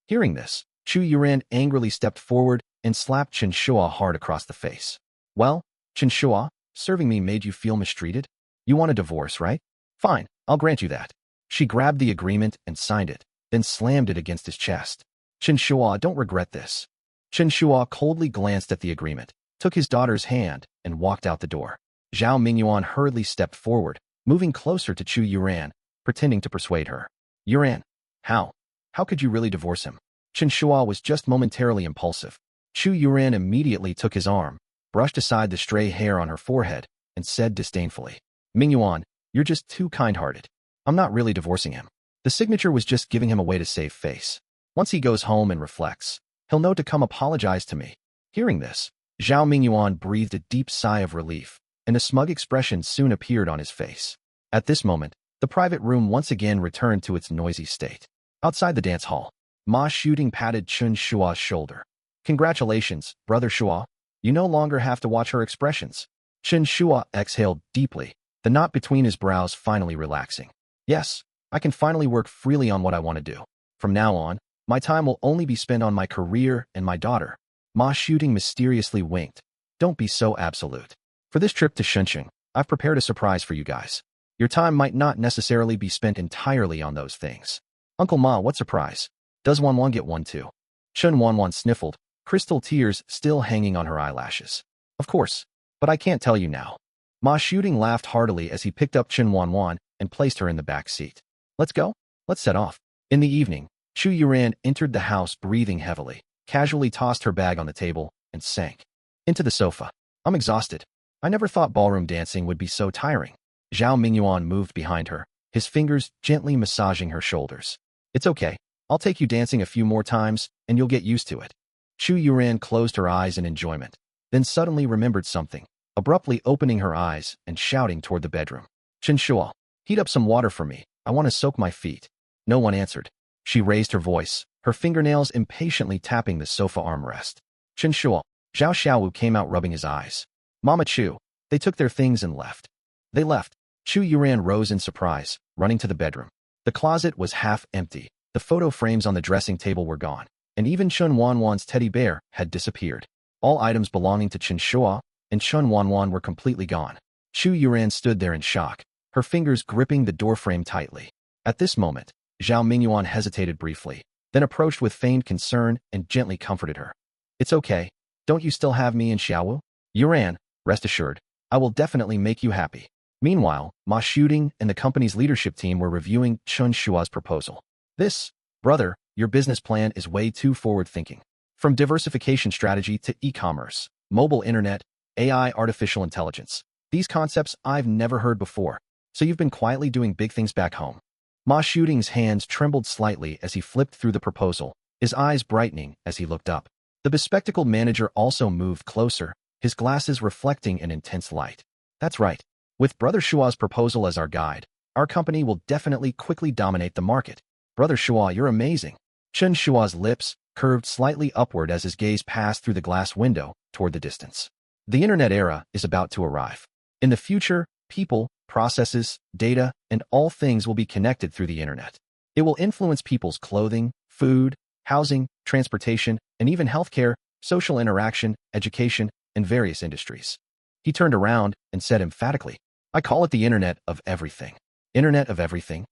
Hearing this, Chu Yuran angrily stepped forward and slapped Chen Shua hard across the face. Well, Chen Shua, serving me made you feel mistreated? You want a divorce, right? Fine, I'll grant you that. She grabbed the agreement and signed it, then slammed it against his chest. Chen Shua, don't regret this. Chen Shua coldly glanced at the agreement, took his daughter's hand, and walked out the door. Zhao Mingyuan hurriedly stepped forward, moving closer to Chu Yuran, pretending to persuade her. Yuran, how? How could you really divorce him? Chen Shua was just momentarily impulsive. Chu Yuran immediately took his arm, brushed aside the stray hair on her forehead, and said disdainfully, Mingyuan, you're just too kind-hearted. I'm not really divorcing him. The signature was just giving him a way to save face. Once he goes home and reflects, he'll know to come apologize to me. Hearing this, Zhao Mingyuan breathed a deep sigh of relief, and a smug expression soon appeared on his face. At this moment, the private room once again returned to its noisy state. Outside the dance hall, Ma Shooting patted Chen Shua's shoulder. Congratulations, Brother Shua. You no longer have to watch her expressions. Chen Shua exhaled deeply, the knot between his brows finally relaxing. Yes, I can finally work freely on what I want to do. From now on, my time will only be spent on my career and my daughter. Ma Shooting mysteriously winked. Don't be so absolute. For this trip to Shenzhen, I've prepared a surprise for you guys. Your time might not necessarily be spent entirely on those things. Uncle Ma, what surprise? Does Wanwan get one too? Chen Wanwan sniffled, crystal tears still hanging on her eyelashes. Of course, but I can't tell you now. Ma Shooting laughed heartily as he picked up Chen Wanwan and placed her in the back seat. Let's go. Let's set off. In the evening, Chu Yuran entered the house breathing heavily, casually tossed her bag on the table, and sank into the sofa. I'm exhausted. I never thought ballroom dancing would be so tiring. Zhao Mingyuan moved behind her, his fingers gently massaging her shoulders. It's okay. I'll take you dancing a few more times, and you'll get used to it. Chu Yuran closed her eyes in enjoyment, then suddenly remembered something, abruptly opening her eyes and shouting toward the bedroom. Chen Shua, heat up some water for me. I want to soak my feet. No one answered. She raised her voice, her fingernails impatiently tapping the sofa armrest. Chen Shua, Zhao Xiaowu came out rubbing his eyes. Mama Chu, they took their things and left. They left. Chu Yuran rose in surprise, running to the bedroom. The closet was half empty. The photo frames on the dressing table were gone, and even Chen Wanwan's teddy bear had disappeared. All items belonging to Chen Shua and Chen Wanwan were completely gone. Chu Yuran stood there in shock, her fingers gripping the doorframe tightly. At this moment, Zhao Mingyuan hesitated briefly, then approached with feigned concern and gently comforted her. It's okay. Don't you still have me and Xiaowu? Yuran, rest assured, I will definitely make you happy. Meanwhile, Ma Shooting and the company's leadership team were reviewing Chen Shua's proposal. This, brother, your business plan is way too forward-thinking. From diversification strategy to e-commerce, mobile internet, AI, artificial intelligence. These concepts I've never heard before. So you've been quietly doing big things back home. Ma Shooting's hands trembled slightly as he flipped through the proposal, his eyes brightening as he looked up. The bespectacled manager also moved closer, his glasses reflecting an intense light. That's right. With Brother Shua's proposal as our guide, our company will definitely quickly dominate the market. Brother Shua, you're amazing. Chen Shua's lips curved slightly upward as his gaze passed through the glass window toward the distance. The internet era is about to arrive. In the future, people, processes, data, and all things will be connected through the internet. It will influence people's clothing, food, housing, transportation, and even healthcare, social interaction, education, and various industries. He turned around and said emphatically, I call it the Internet of Everything. Internet of Everything?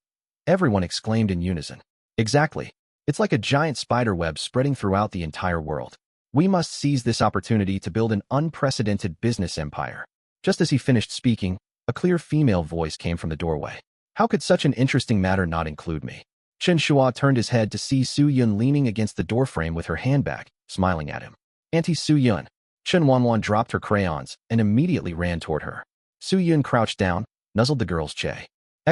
Everyone exclaimed in unison. Exactly. It's like a giant spider web spreading throughout the entire world. We must seize this opportunity to build an unprecedented business empire. Just as he finished speaking, a clear female voice came from the doorway. How could such an interesting matter not include me? Chen Shua turned his head to see Su Yun leaning against the doorframe with her handbag, smiling at him. Auntie Su Yun. Chen Wanwan dropped her crayons and immediately ran toward her. Su Yun crouched down, nuzzled the girl's cheek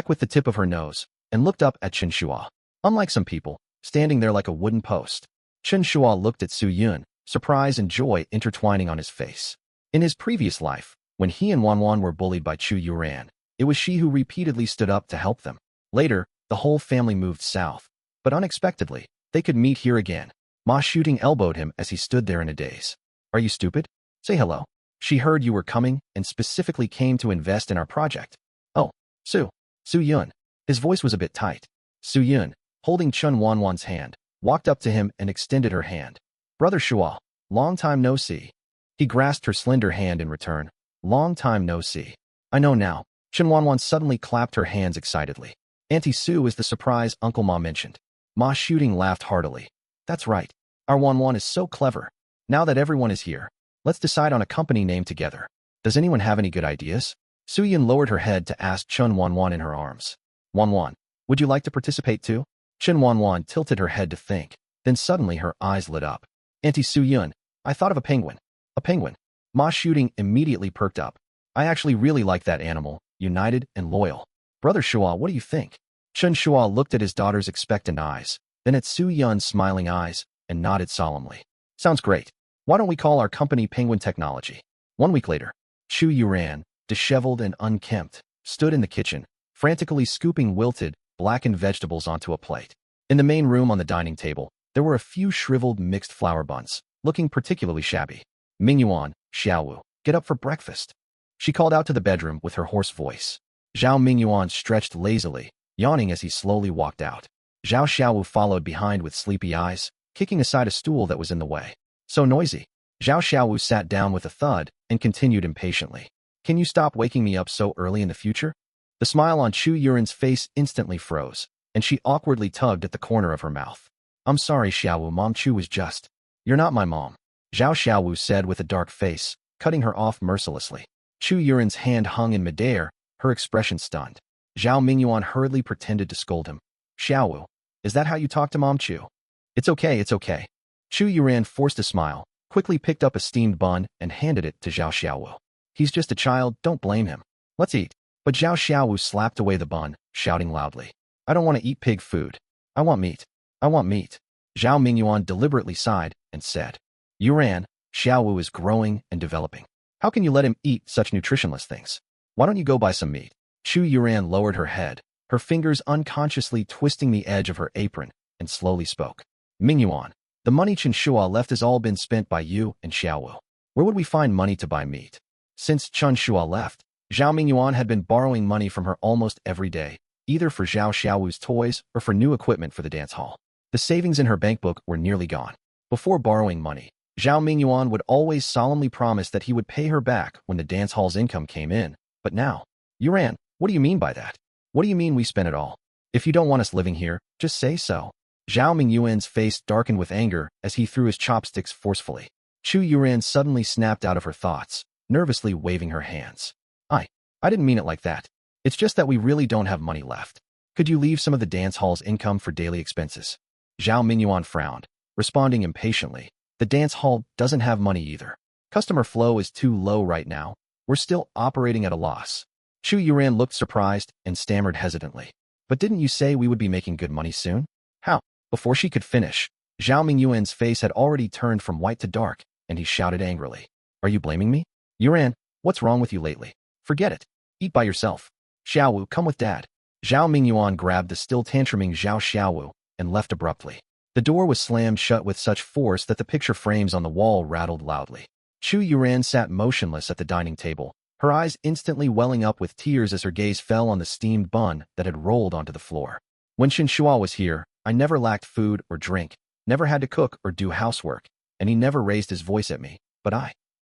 with the tip of her nose, and looked up at Chen Shua. Unlike some people, standing there like a wooden post. Chen Shua looked at Su Yun, surprise and joy intertwining on his face. In his previous life, when he and Wanwan were bullied by Chu Yuran, it was she who repeatedly stood up to help them. Later, the whole family moved south. But unexpectedly, they could meet here again. Ma Shooting elbowed him as he stood there in a daze. Are you stupid? Say hello. She heard you were coming and specifically came to invest in our project. Oh, Su Yun. His voice was a bit tight. Su Yun, holding Chen Wanwan's hand, walked up to him and extended her hand. Brother Shua, long time no see. He grasped her slender hand in return. Long time no see. I know now. Chen Wanwan suddenly clapped her hands excitedly. Auntie Su is the surprise Uncle Ma mentioned. Ma Shooting laughed heartily. That's right. Our Wanwan is so clever. Now that everyone is here, let's decide on a company name together. Does anyone have any good ideas? Su Yun lowered her head to ask Chen Wanwan in her arms. Wanwan, Would you like to participate too? Chen Wanwan tilted her head to think. Then suddenly her eyes lit up. Auntie Su Yun, I thought of a penguin. A penguin. Ma Shooting immediately perked up. I actually really like that animal, united and loyal. Brother Shua, what do you think? Chen Shua looked at his daughter's expectant eyes, then at Su Yun's smiling eyes, and nodded solemnly. Sounds great. Why don't we call our company Penguin Technology? 1 week later, Chu Yuran, disheveled and unkempt, stood in the kitchen, frantically scooping wilted, blackened vegetables onto a plate. In the main room on the dining table, there were a few shriveled mixed flour buns, looking particularly shabby. Mingyuan, Xiaowu, get up for breakfast. She called out to the bedroom with her hoarse voice. Zhao Mingyuan stretched lazily, yawning as he slowly walked out. Zhao Xiaowu followed behind with sleepy eyes, kicking aside a stool that was in the way. So noisy. Zhao Xiaowu sat down with a thud and continued impatiently. Can you stop waking me up so early in the future? The smile on Chu Yuran's face instantly froze, and she awkwardly tugged at the corner of her mouth. I'm sorry, Xiaowu, Mom Chu was just. You're not my mom. Zhao Xiaowu said with a dark face, cutting her off mercilessly. Chu Yuran's hand hung in midair, her expression stunned. Zhao Mingyuan hurriedly pretended to scold him. Xiaowu, is that how you talk to Mom Chu? It's okay, it's okay. Chu Yuran forced a smile, quickly picked up a steamed bun and handed it to Zhao Xiaowu. He's just a child, don't blame him. Let's eat. But Zhao Xiaowu slapped away the bun, shouting loudly. I don't want to eat pig food. I want meat. I want meat. Zhao Mingyuan deliberately sighed and said. Yuran, Xiaowu is growing and developing. How can you let him eat such nutritionless things? Why don't you go buy some meat? Chu Yuran lowered her head, her fingers unconsciously twisting the edge of her apron, and slowly spoke. Mingyuan, the money Chen Shua left has all been spent by you and Xiaowu. Where would we find money to buy meat? Since Chen Shua left, Zhao Mingyuan had been borrowing money from her almost every day, either for Zhao Xiaowu's toys or for new equipment for the dance hall. The savings in her bank book were nearly gone. Before borrowing money, Zhao Mingyuan would always solemnly promise that he would pay her back when the dance hall's income came in. But now, Yuran, what do you mean by that? What do you mean we spent it all? If you don't want us living here, just say so. Zhao Mingyuan's face darkened with anger as he threw his chopsticks forcefully. Chu Yuran suddenly snapped out of her thoughts, nervously waving her hands. I didn't mean it like that. It's just that we really don't have money left. Could you leave some of the dance hall's income for daily expenses? Zhao Mingyuan frowned, responding impatiently. The dance hall doesn't have money either. Customer flow is too low right now. We're still operating at a loss. Chu Yuran looked surprised and stammered hesitantly. But didn't you say we would be making good money soon? How? Before she could finish, Zhao Mingyuan's face had already turned from white to dark, and he shouted angrily. Are you blaming me? Yuran, what's wrong with you lately? Forget it. Eat by yourself. Xiaowu, come with Dad. Zhao Mingyuan grabbed the still tantruming Zhao Xiaowu and left abruptly. The door was slammed shut with such force that the picture frames on the wall rattled loudly. Chu Yuran sat motionless at the dining table, her eyes instantly welling up with tears as her gaze fell on the steamed bun that had rolled onto the floor. When Chen Shua was here, I never lacked food or drink, never had to cook or do housework, and he never raised his voice at me,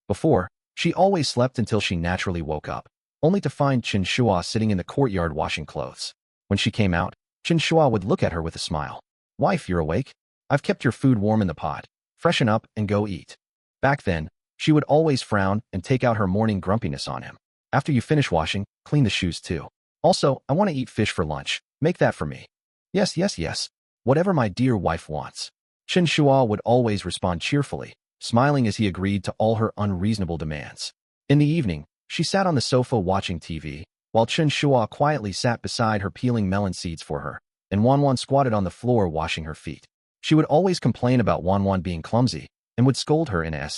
Before, she always slept until she naturally woke up, only to find Chen Shua sitting in the courtyard washing clothes. When she came out, Chen Shua would look at her with a smile. Wife, you're awake? I've kept your food warm in the pot. Freshen up and go eat. Back then, she would always frown and take out her morning grumpiness on him. After you finish washing, clean the shoes too. Also, I want to eat fish for lunch. Make that for me. Yes, yes, yes. Whatever my dear wife wants. Chen Shua would always respond cheerfully, smiling as he agreed to all her unreasonable demands. In the evening, she sat on the sofa watching TV, while Chen Shua quietly sat beside her peeling melon seeds for her, and Wanwan squatted on the floor washing her feet. She would always complain about Wanwan being clumsy, and would scold her in a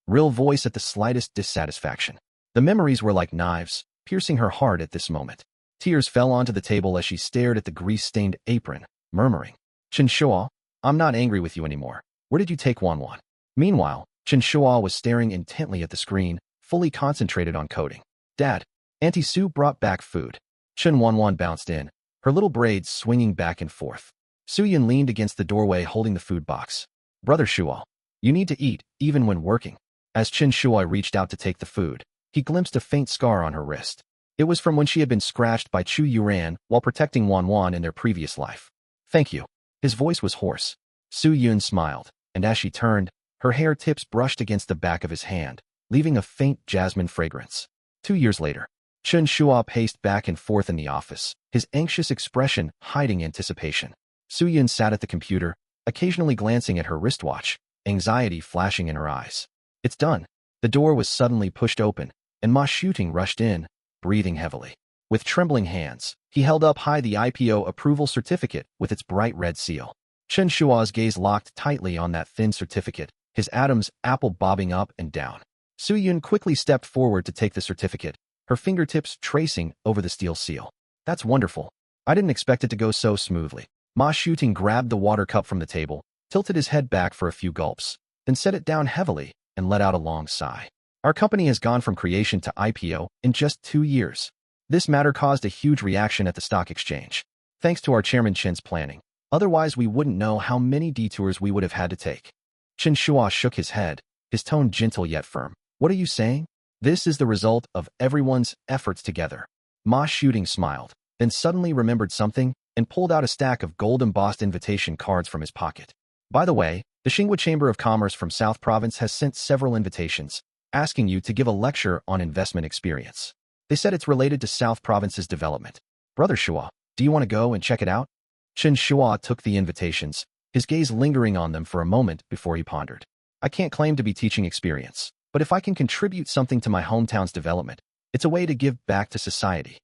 real voice at the slightest dissatisfaction. The memories were like knives, piercing her heart at this moment. Tears fell onto the table as she stared at the grease-stained apron, murmuring, Chen Shua, I'm not angry with you anymore. Where did you take Wanwan? Meanwhile, Chen Shua was staring intently at the screen, fully concentrated on coding. Dad, Auntie Sue brought back food. Chen Wanwan bounced in, her little braids swinging back and forth. Su Yun leaned against the doorway holding the food box. Brother Shua, you need to eat, even when working. As Chen Shua reached out to take the food, he glimpsed a faint scar on her wrist. It was from when she had been scratched by Chu Yuran while protecting Wanwan in their previous life. Thank you. His voice was hoarse. Su Yun smiled, and as she turned, her hair tips brushed against the back of his hand, leaving a faint jasmine fragrance. 2 years later, Chen Shua paced back and forth in the office, his anxious expression hiding anticipation. Su Yun sat at the computer, occasionally glancing at her wristwatch, anxiety flashing in her eyes. It's done. The door was suddenly pushed open, and Ma Shooting rushed in, breathing heavily. With trembling hands, he held up high the IPO approval certificate with its bright red seal. Chen Shua's gaze locked tightly on that thin certificate, his Adam's apple bobbing up and down. Su Yun quickly stepped forward to take the certificate, her fingertips tracing over the steel seal. That's wonderful. I didn't expect it to go so smoothly. Ma Shooting grabbed the water cup from the table, tilted his head back for a few gulps, then set it down heavily and let out a long sigh. Our company has gone from creation to IPO in just 2 years. This matter caused a huge reaction at the stock exchange, thanks to our chairman Chen's planning. Otherwise, we wouldn't know how many detours we would have had to take. Chen Shua shook his head, his tone gentle yet firm. What are you saying? This is the result of everyone's efforts together. Ma Shooting smiled, then suddenly remembered something and pulled out a stack of gold-embossed invitation cards from his pocket. By the way, the Xinhua Chamber of Commerce from South Province has sent several invitations, asking you to give a lecture on investment experience. They said it's related to South Province's development. Brother Shua, do you want to go and check it out? Chen Shua took the invitations, his gaze lingering on them for a moment before he pondered. I can't claim to be teaching experience, but if I can contribute something to my hometown's development, it's a way to give back to society.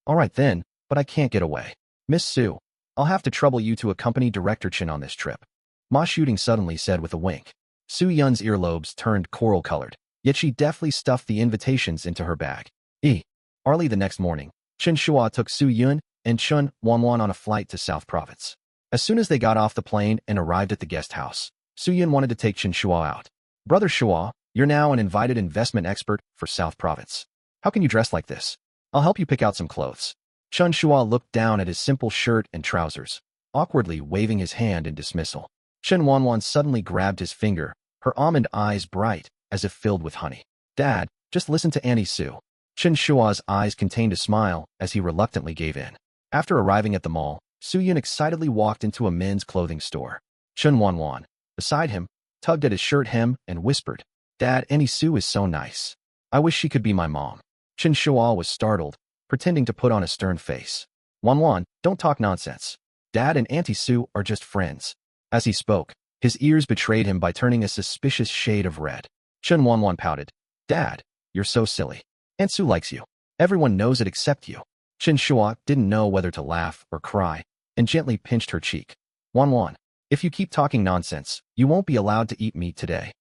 All right then, but I can't get away. Miss Su, I'll have to trouble you to accompany Director Chen on this trip. Ma Shooting suddenly said with a wink. Su Yun's earlobes turned coral-colored, yet she deftly stuffed the invitations into her bag. Early the next morning, Chen Shua took Su Yun and Chun Wanwan on a flight to South Province. As soon as they got off the plane and arrived at the guest house, Su Yun wanted to take Chen Shua out. Brother Shua, you're now an invited investment expert for South Province. How can you dress like this? I'll help you pick out some clothes. Chen Shua looked down at his simple shirt and trousers, awkwardly waving his hand in dismissal. Chen Wanwan suddenly grabbed his finger, her almond eyes bright, as if filled with honey. Dad, just listen to Auntie Su. Chen Shua's eyes contained a smile as he reluctantly gave in. After arriving at the mall, Su Yun excitedly walked into a men's clothing store. Chen Wanwan, beside him, tugged at his shirt hem and whispered, Dad, Auntie Su is so nice. I wish she could be my mom. Chen Shua was startled, pretending to put on a stern face. Wanwan, don't talk nonsense. Dad and Auntie Su are just friends. As he spoke, his ears betrayed him by turning a suspicious shade of red. Chen Wanwan pouted. Dad, you're so silly. Aunt Su likes you. Everyone knows it except you. Chen Shua didn't know whether to laugh or cry, and gently pinched her cheek. Wanwan, if you keep talking nonsense, you won't be allowed to eat meat today.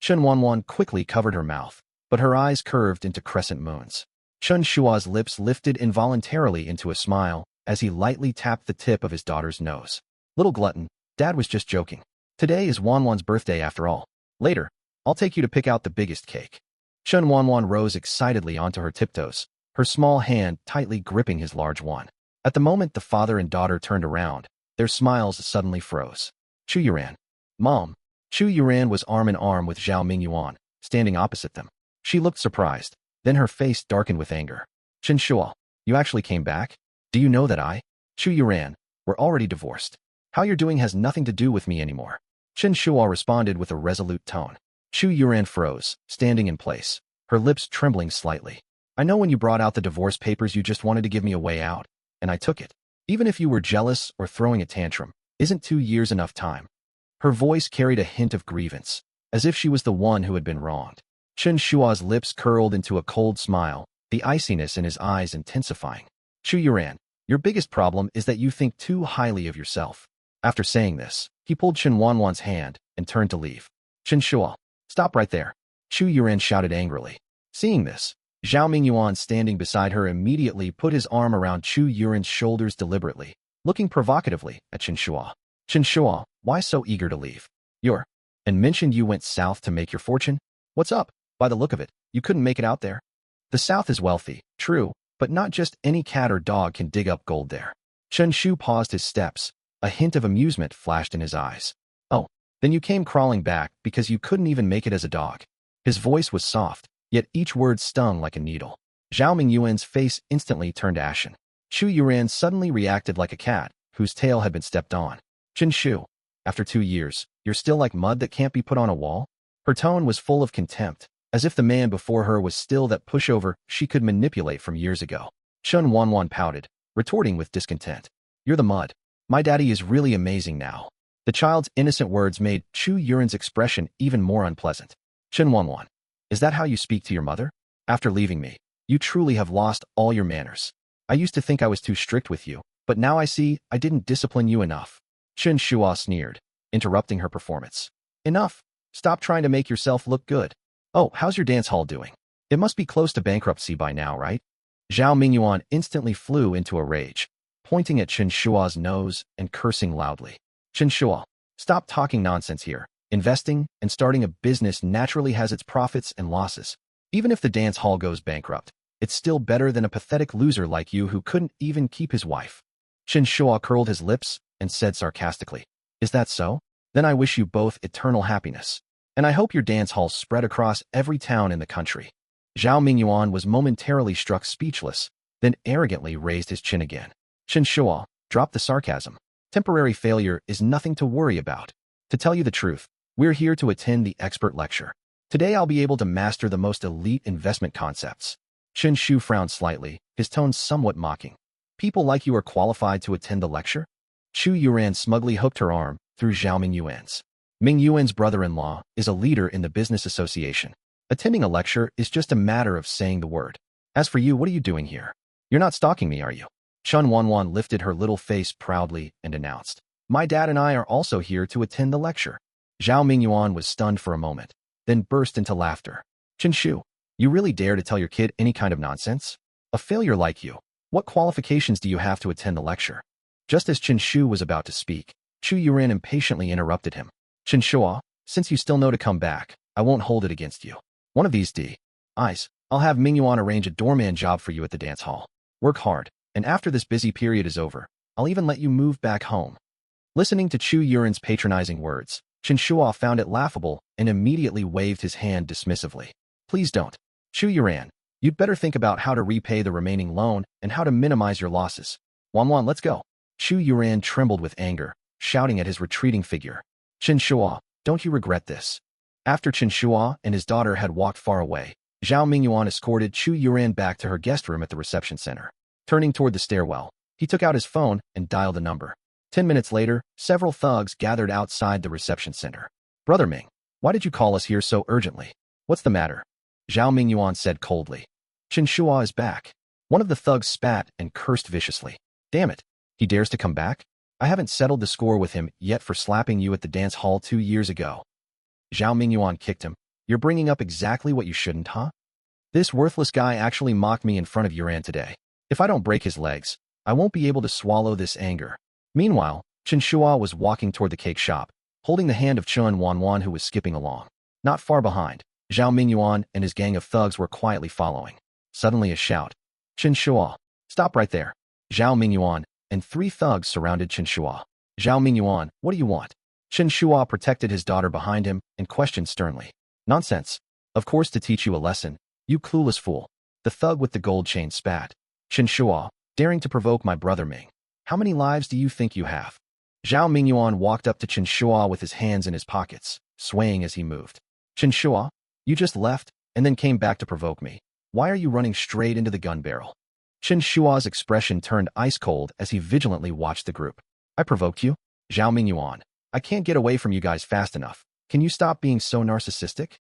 Chen Wanwan quickly covered her mouth, but her eyes curved into crescent moons. Chen Shua's lips lifted involuntarily into a smile as he lightly tapped the tip of his daughter's nose. Little glutton, Dad was just joking. Today is Wanwan's birthday after all. Later, I'll take you to pick out the biggest cake. Chen Wanwan rose excitedly onto her tiptoes, her small hand tightly gripping his large one. At the moment the father and daughter turned around, their smiles suddenly froze. Chu Yuran. Mom. Chu Yuran was arm in arm with Zhao Mingyuan, standing opposite them. She looked surprised, then her face darkened with anger. Chen Shua, you actually came back? Do you know that Chu Yuran, we're already divorced. How you're doing has nothing to do with me anymore. Chen Shua responded with a resolute tone. Chu Yuran froze, standing in place, her lips trembling slightly. I know when you brought out the divorce papers you just wanted to give me a way out, and I took it. Even if you were jealous or throwing a tantrum, isn't 2 years enough time? Her voice carried a hint of grievance, as if she was the one who had been wronged. Chen Shua's lips curled into a cold smile, the iciness in his eyes intensifying. Chu Yuran, your biggest problem is that you think too highly of yourself. After saying this, he pulled Chen Wanwan's hand and turned to leave. Chen Shua, stop right there. Chu Yuran shouted angrily. Seeing this, Zhao Mingyuan standing beside her immediately put his arm around Chu Yuran's shoulders deliberately, looking provocatively at Chen Shua. Chen Shua, why so eager to leave? And mentioned you went south to make your fortune? What's up? By the look of it, you couldn't make it out there. The south is wealthy, true, but not just any cat or dog can dig up gold there. Chen Shu paused his steps, a hint of amusement flashed in his eyes. Oh, then you came crawling back because you couldn't even make it as a dog. His voice was soft, yet each word stung like a needle. Zhao Mingyuan's face instantly turned ashen. Chu Yuran suddenly reacted like a cat whose tail had been stepped on. Chen Shu, after 2 years, you're still like mud that can't be put on a wall? Her tone was full of contempt, as if the man before her was still that pushover she could manipulate from years ago. Chen Wanwan pouted, retorting with discontent. You're the mud. My daddy is really amazing now. The child's innocent words made Chu Yuran's expression even more unpleasant. Chen Wanwan, is that how you speak to your mother? After leaving me, you truly have lost all your manners. I used to think I was too strict with you, but now I see I didn't discipline you enough. Chen Shua sneered, interrupting her performance. Enough. Stop trying to make yourself look good. Oh, how's your dance hall doing? It must be close to bankruptcy by now, right? Zhao Mingyuan instantly flew into a rage, pointing at Chen Shua's nose and cursing loudly. Chen Shua, stop talking nonsense here. Investing and starting a business naturally has its profits and losses. Even if the dance hall goes bankrupt, it's still better than a pathetic loser like you who couldn't even keep his wife. Chen Shua curled his lips and said sarcastically, Is that so? Then I wish you both eternal happiness. And I hope your dance halls spread across every town in the country. Zhao Mingyuan was momentarily struck speechless, then arrogantly raised his chin again. Chen Shua, drop the sarcasm. Temporary failure is nothing to worry about. To tell you the truth, we're here to attend the expert lecture. Today I'll be able to master the most elite investment concepts. Chen Shu frowned slightly, his tone somewhat mocking. People like you are qualified to attend the lecture? Chu Yuran smugly hooked her arm through Zhao Mingyuan's. Mingyuan's brother-in-law is a leader in the business association. Attending a lecture is just a matter of saying the word. As for you, what are you doing here? You're not stalking me, are you? Chen Wanwan lifted her little face proudly and announced, My dad and I are also here to attend the lecture. Zhao Mingyuan was stunned for a moment, then burst into laughter. Chen Shu, you really dare to tell your kid any kind of nonsense? A failure like you, what qualifications do you have to attend the lecture? Just as Chen Shu was about to speak, Chu Yuran impatiently interrupted him. Chen Shua, since you still know to come back, I won't hold it against you. One of these days, I'll have Mingyuan arrange a doorman job for you at the dance hall. Work hard, and after this busy period is over, I'll even let you move back home. Listening to Chu Yuran's patronizing words, Chen Shua found it laughable and immediately waved his hand dismissively. Please don't. Chu Yuran, you'd better think about how to repay the remaining loan and how to minimize your losses. Wanwan, let's go. Chu Yuran trembled with anger, shouting at his retreating figure. Chen Shua, don't you regret this? After Chen Shua and his daughter had walked far away, Zhao Mingyuan escorted Chu Yuran back to her guest room at the reception center. Turning toward the stairwell, he took out his phone and dialed a number. 10 minutes later, several thugs gathered outside the reception center. Brother Ming, why did you call us here so urgently? What's the matter? Zhao Mingyuan said coldly. Chen Shua is back. One of the thugs spat and cursed viciously. Damn it. He dares to come back? I haven't settled the score with him yet for slapping you at the dance hall 2 years ago. Zhao Mingyuan kicked him. You're bringing up exactly what you shouldn't, huh? This worthless guy actually mocked me in front of Yuran today. If I don't break his legs, I won't be able to swallow this anger. Meanwhile, Chen Shua was walking toward the cake shop, holding the hand of Chen Wanwan who was skipping along. Not far behind, Zhao Mingyuan and his gang of thugs were quietly following. Suddenly a shout. Chen Shua, stop right there. Zhao Mingyuan and 3 thugs surrounded Chen Shua. Zhao Mingyuan, what do you want? Chen Shua protected his daughter behind him and questioned sternly. Nonsense. Of course to teach you a lesson, you clueless fool. The thug with the gold chain spat. Chen Shua, daring to provoke my brother Ming. How many lives do you think you have? Zhao Mingyuan walked up to Chen Shua with his hands in his pockets, swaying as he moved. Chen Shua, you just left and then came back to provoke me. Why are you running straight into the gun barrel? Chen Shua's expression turned ice cold as he vigilantly watched the group. I provoked you? Zhao Mingyuan, I can't get away from you guys fast enough. Can you stop being so narcissistic?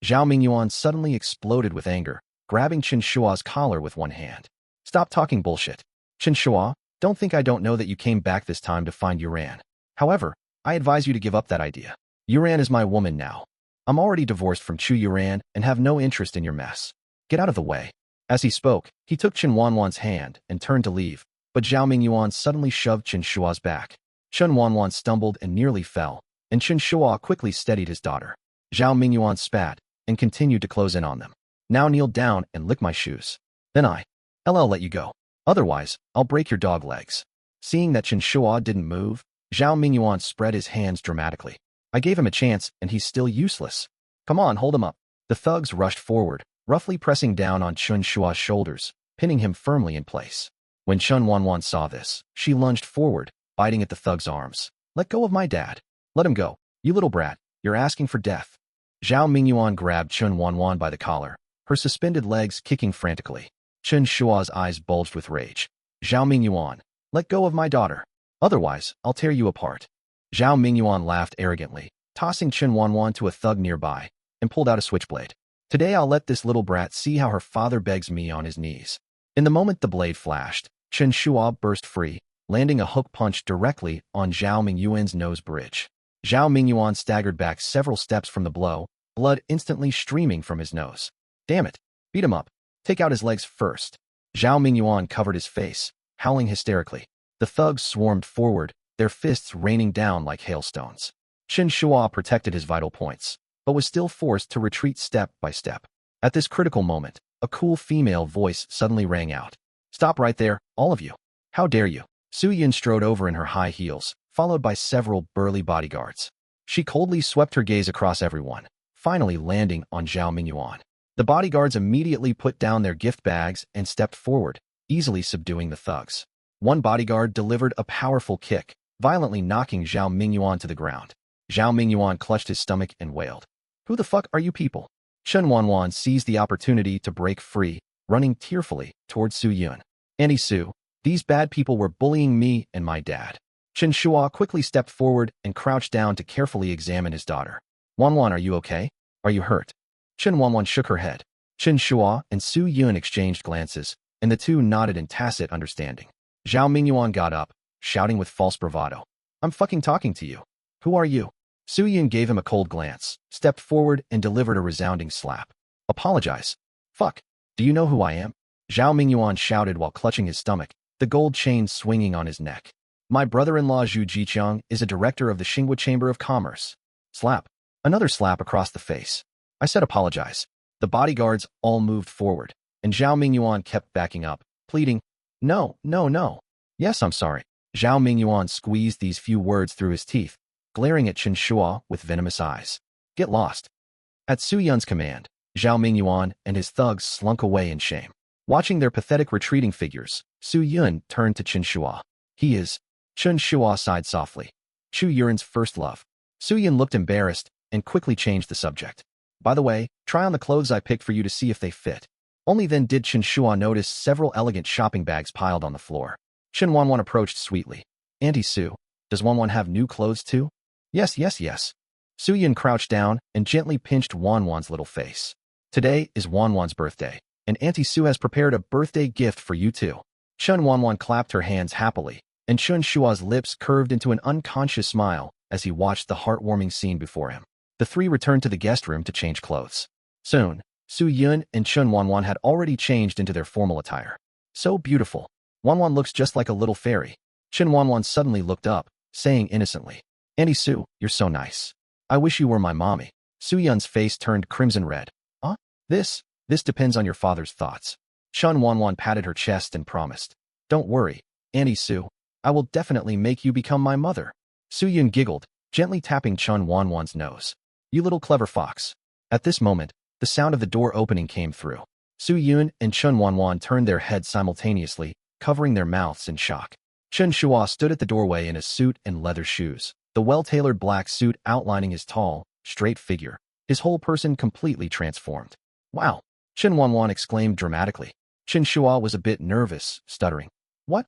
Zhao Mingyuan suddenly exploded with anger, grabbing Chen Shua's collar with one hand. Stop talking bullshit. Chen Shua, don't think I don't know that you came back this time to find Yuran. However, I advise you to give up that idea. Yuran is my woman now. I'm already divorced from Chu Yuran and have no interest in your mess. Get out of the way. As he spoke, he took Chen Wanwan's hand and turned to leave, but Zhao Mingyuan suddenly shoved Chen Shua's back. Chen Wanwan stumbled and nearly fell, and Chen Shua quickly steadied his daughter. Zhao Mingyuan spat and continued to close in on them. Now kneel down and lick my shoes. Then I'll let you go. Otherwise, I'll break your dog legs. Seeing that Chen Shua didn't move, Zhao Mingyuan spread his hands dramatically. I gave him a chance and he's still useless. Come on, hold him up. The thugs rushed forward, roughly pressing down on Chen Shua's shoulders, pinning him firmly in place. When Chen Wanwan saw this, she lunged forward, biting at the thug's arms. Let go of my dad. Let him go. You little brat, you're asking for death. Zhao Mingyuan grabbed Chen Wanwan by the collar, her suspended legs kicking frantically. Chen Shua's eyes bulged with rage. Zhao Mingyuan, let go of my daughter. Otherwise, I'll tear you apart. Zhao Mingyuan laughed arrogantly, tossing Chen Wanwan to a thug nearby, and pulled out a switchblade. Today I'll let this little brat see how her father begs me on his knees. In the moment the blade flashed, Chen Shua burst free, landing a hook punch directly on Zhao Mingyuan's nose bridge. Zhao Mingyuan staggered back several steps from the blow, blood instantly streaming from his nose. Damn it! Beat him up. Take out his legs first. Zhao Mingyuan covered his face, howling hysterically. The thugs swarmed forward, their fists raining down like hailstones. Chen Shua protected his vital points, but was still forced to retreat step by step. At this critical moment, a cool female voice suddenly rang out. Stop right there, all of you. How dare you? Su Yin strode over in her high heels, followed by several burly bodyguards. She coldly swept her gaze across everyone, finally landing on Zhao Mingyuan. The bodyguards immediately put down their gift bags and stepped forward, easily subduing the thugs. One bodyguard delivered a powerful kick, violently knocking Zhao Mingyuan to the ground. Zhao Mingyuan clutched his stomach and wailed. Who the fuck are you people? Chen Wanwan seized the opportunity to break free, running tearfully towards Su Yun. Auntie Su, these bad people were bullying me and my dad. Chen Shua quickly stepped forward and crouched down to carefully examine his daughter. Wanwan, are you okay? Are you hurt? Chen Wanwan shook her head. Chen Shua and Su Yun exchanged glances, and the two nodded in tacit understanding. Zhao Mingyuan got up, shouting with false bravado. I'm fucking talking to you. Who are you? Su Yun gave him a cold glance, stepped forward and delivered a resounding slap. Apologize. Fuck. Do you know who I am? Zhao Mingyuan shouted while clutching his stomach, the gold chain swinging on his neck. My brother-in-law Zhu Jiqiang is a director of the Xinghua Chamber of Commerce. Slap. Another slap across the face. I said apologize. The bodyguards all moved forward, and Zhao Mingyuan kept backing up, pleading, No, no, no. Yes, I'm sorry. Zhao Mingyuan squeezed these few words through his teeth, glaring at Chen Shua with venomous eyes. Get lost. At Su Yun's command, Zhao Mingyuan and his thugs slunk away in shame. Watching their pathetic retreating figures, Su Yun turned to Chen Shua. He is. Chen Shua sighed softly. Chu Yuren's first love. Su Yun looked embarrassed and quickly changed the subject. By the way, try on the clothes I picked for you to see if they fit. Only then did Chen Shua notice several elegant shopping bags piled on the floor. Chen Wanwan approached sweetly. Auntie Su, does Wanwan have new clothes too? Yes, yes, yes. Su Yun crouched down and gently pinched Wanwan's little face. Today is Wanwan's birthday, and Auntie Su has prepared a birthday gift for you too. Chen Wanwan clapped her hands happily, and Chen Shua's lips curved into an unconscious smile as he watched the heartwarming scene before him. The three returned to the guest room to change clothes. Soon, Su Yun and Chen Wanwan had already changed into their formal attire. So beautiful. Wanwan looks just like a little fairy. Chen Wanwan suddenly looked up, saying innocently, Auntie Su, you're so nice. I wish you were my mommy. Su Yun's face turned crimson red. Huh? This depends on your father's thoughts. Chen Wanwan patted her chest and promised. Don't worry, Auntie Su. I will definitely make you become my mother. Su Yun giggled, gently tapping Chen Wanwan's nose. You little clever fox. At this moment, the sound of the door opening came through. Su Yun and Chen Wanwan turned their heads simultaneously, covering their mouths in shock. Chen Shua stood at the doorway in a suit and leather shoes, the well-tailored black suit outlining his tall, straight figure, his whole person completely transformed. Wow! Chen Wanwan exclaimed dramatically. Chen Shua was a bit nervous, stuttering. What?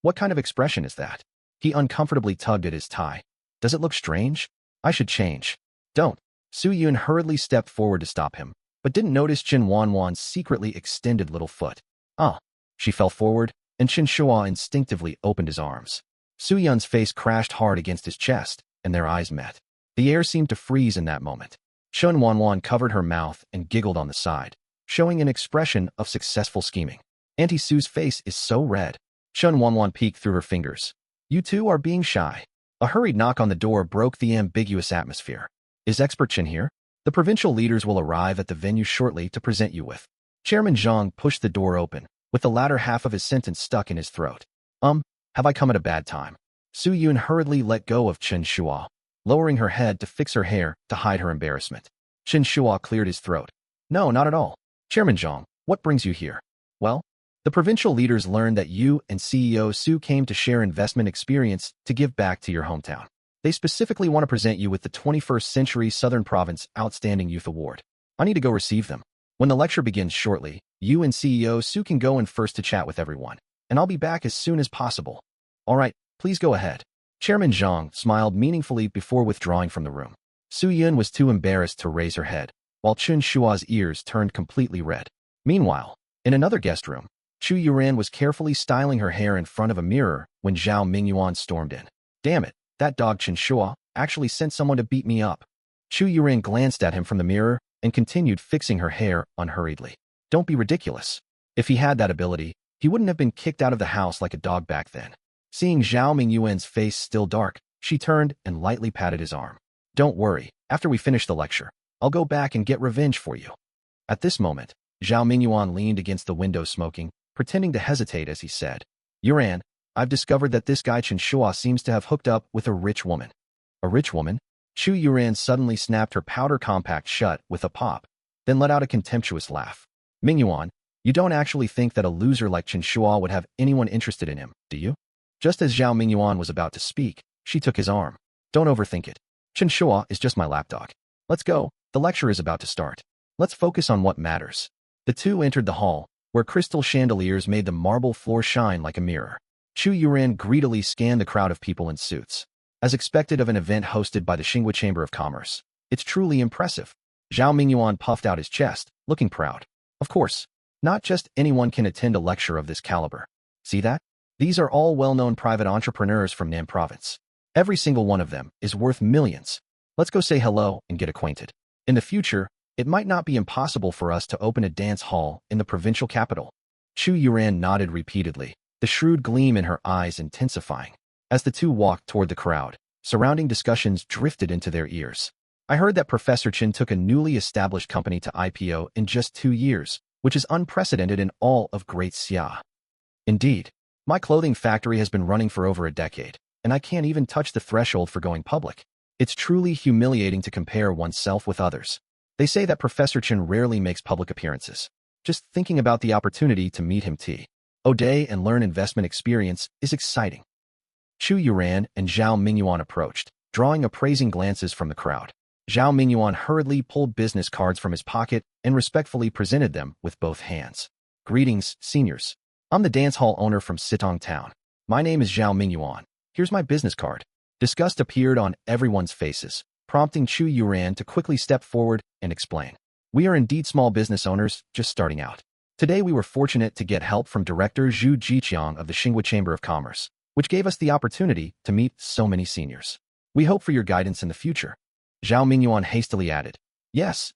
What kind of expression is that? He uncomfortably tugged at his tie. Does it look strange? I should change. Don't. Su Yun hurriedly stepped forward to stop him, but didn't notice Chen Wanwan's secretly extended little foot. Ah. She fell forward, and Chen Shua instinctively opened his arms. Su Yun's face crashed hard against his chest, and their eyes met. The air seemed to freeze in that moment. Chen Wanwan covered her mouth and giggled on the side, showing an expression of successful scheming. Auntie Su's face is so red. Chen Wanwan peeked through her fingers. You two are being shy. A hurried knock on the door broke the ambiguous atmosphere. Is Expert Chen here? The provincial leaders will arrive at the venue shortly to present you with. Chairman Zhang pushed the door open, with the latter half of his sentence stuck in his throat. Have I come at a bad time? Su Yun hurriedly let go of Chen Shua, lowering her head to fix her hair to hide her embarrassment. Chen Shua cleared his throat. No, not at all. Chairman Zhang, what brings you here? Well, the provincial leaders learned that you and CEO Su came to share investment experience to give back to your hometown. They specifically want to present you with the 21st Century Southern Province Outstanding Youth Award. I need to go receive them. When the lecture begins shortly, you and CEO Su can go in first to chat with everyone, and I'll be back as soon as possible. All right, please go ahead. Chairman Zhang smiled meaningfully before withdrawing from the room. Su Yun was too embarrassed to raise her head, while Chun Shua's ears turned completely red. Meanwhile, in another guest room, Chu Yuran was carefully styling her hair in front of a mirror when Zhao Mingyuan stormed in. Damn it, that dog Chen Shua actually sent someone to beat me up. Chu Yuran glanced at him from the mirror and continued fixing her hair unhurriedly. Don't be ridiculous. If he had that ability, he wouldn't have been kicked out of the house like a dog back then. Seeing Zhao Mingyuan's face still dark, she turned and lightly patted his arm. Don't worry, after we finish the lecture, I'll go back and get revenge for you. At this moment, Zhao Mingyuan leaned against the window smoking, pretending to hesitate as he said, Yuran, I've discovered that this guy Chen Shua seems to have hooked up with a rich woman. A rich woman? Chu Yuran suddenly snapped her powder compact shut with a pop, then let out a contemptuous laugh. Mingyuan, you don't actually think that a loser like Chen Shua would have anyone interested in him, do you? Just as Zhao Mingyuan was about to speak, she took his arm. Don't overthink it. Chen Shua is just my lapdog. Let's go, the lecture is about to start. Let's focus on what matters. The two entered the hall, where crystal chandeliers made the marble floor shine like a mirror. Chu Yuran greedily scanned the crowd of people in suits. As expected of an event hosted by the Xinghua Chamber of Commerce, it's truly impressive. Zhao Mingyuan puffed out his chest, looking proud. Of course, not just anyone can attend a lecture of this caliber. See that? These are all well-known private entrepreneurs from Nan Province. Every single one of them is worth millions. Let's go say hello and get acquainted. In the future, it might not be impossible for us to open a dance hall in the provincial capital. Chu Yuran nodded repeatedly, the shrewd gleam in her eyes intensifying. As the two walked toward the crowd, surrounding discussions drifted into their ears. I heard that Professor Chen took a newly established company to IPO in just 2 years, which is unprecedented in all of Great Xia. Indeed, my clothing factory has been running for over a decade, and I can't even touch the threshold for going public. It's truly humiliating to compare oneself with others. They say that Professor Chen rarely makes public appearances. Just thinking about the opportunity to meet him today and learn investment experience is exciting. Chu Yuran and Zhao Mingyuan approached, drawing appraising glances from the crowd. Zhao Mingyuan hurriedly pulled business cards from his pocket and respectfully presented them with both hands. Greetings, seniors. I'm the dance hall owner from Sitong Town. My name is Zhao Mingyuan. Here's my business card. Disgust appeared on everyone's faces, prompting Chu Yuran to quickly step forward and explain. We are indeed small business owners, just starting out. Today we were fortunate to get help from Director Zhu Jiqiang of the Xinghua Chamber of Commerce, which gave us the opportunity to meet so many seniors. We hope for your guidance in the future. Zhao Mingyuan hastily added, Yes.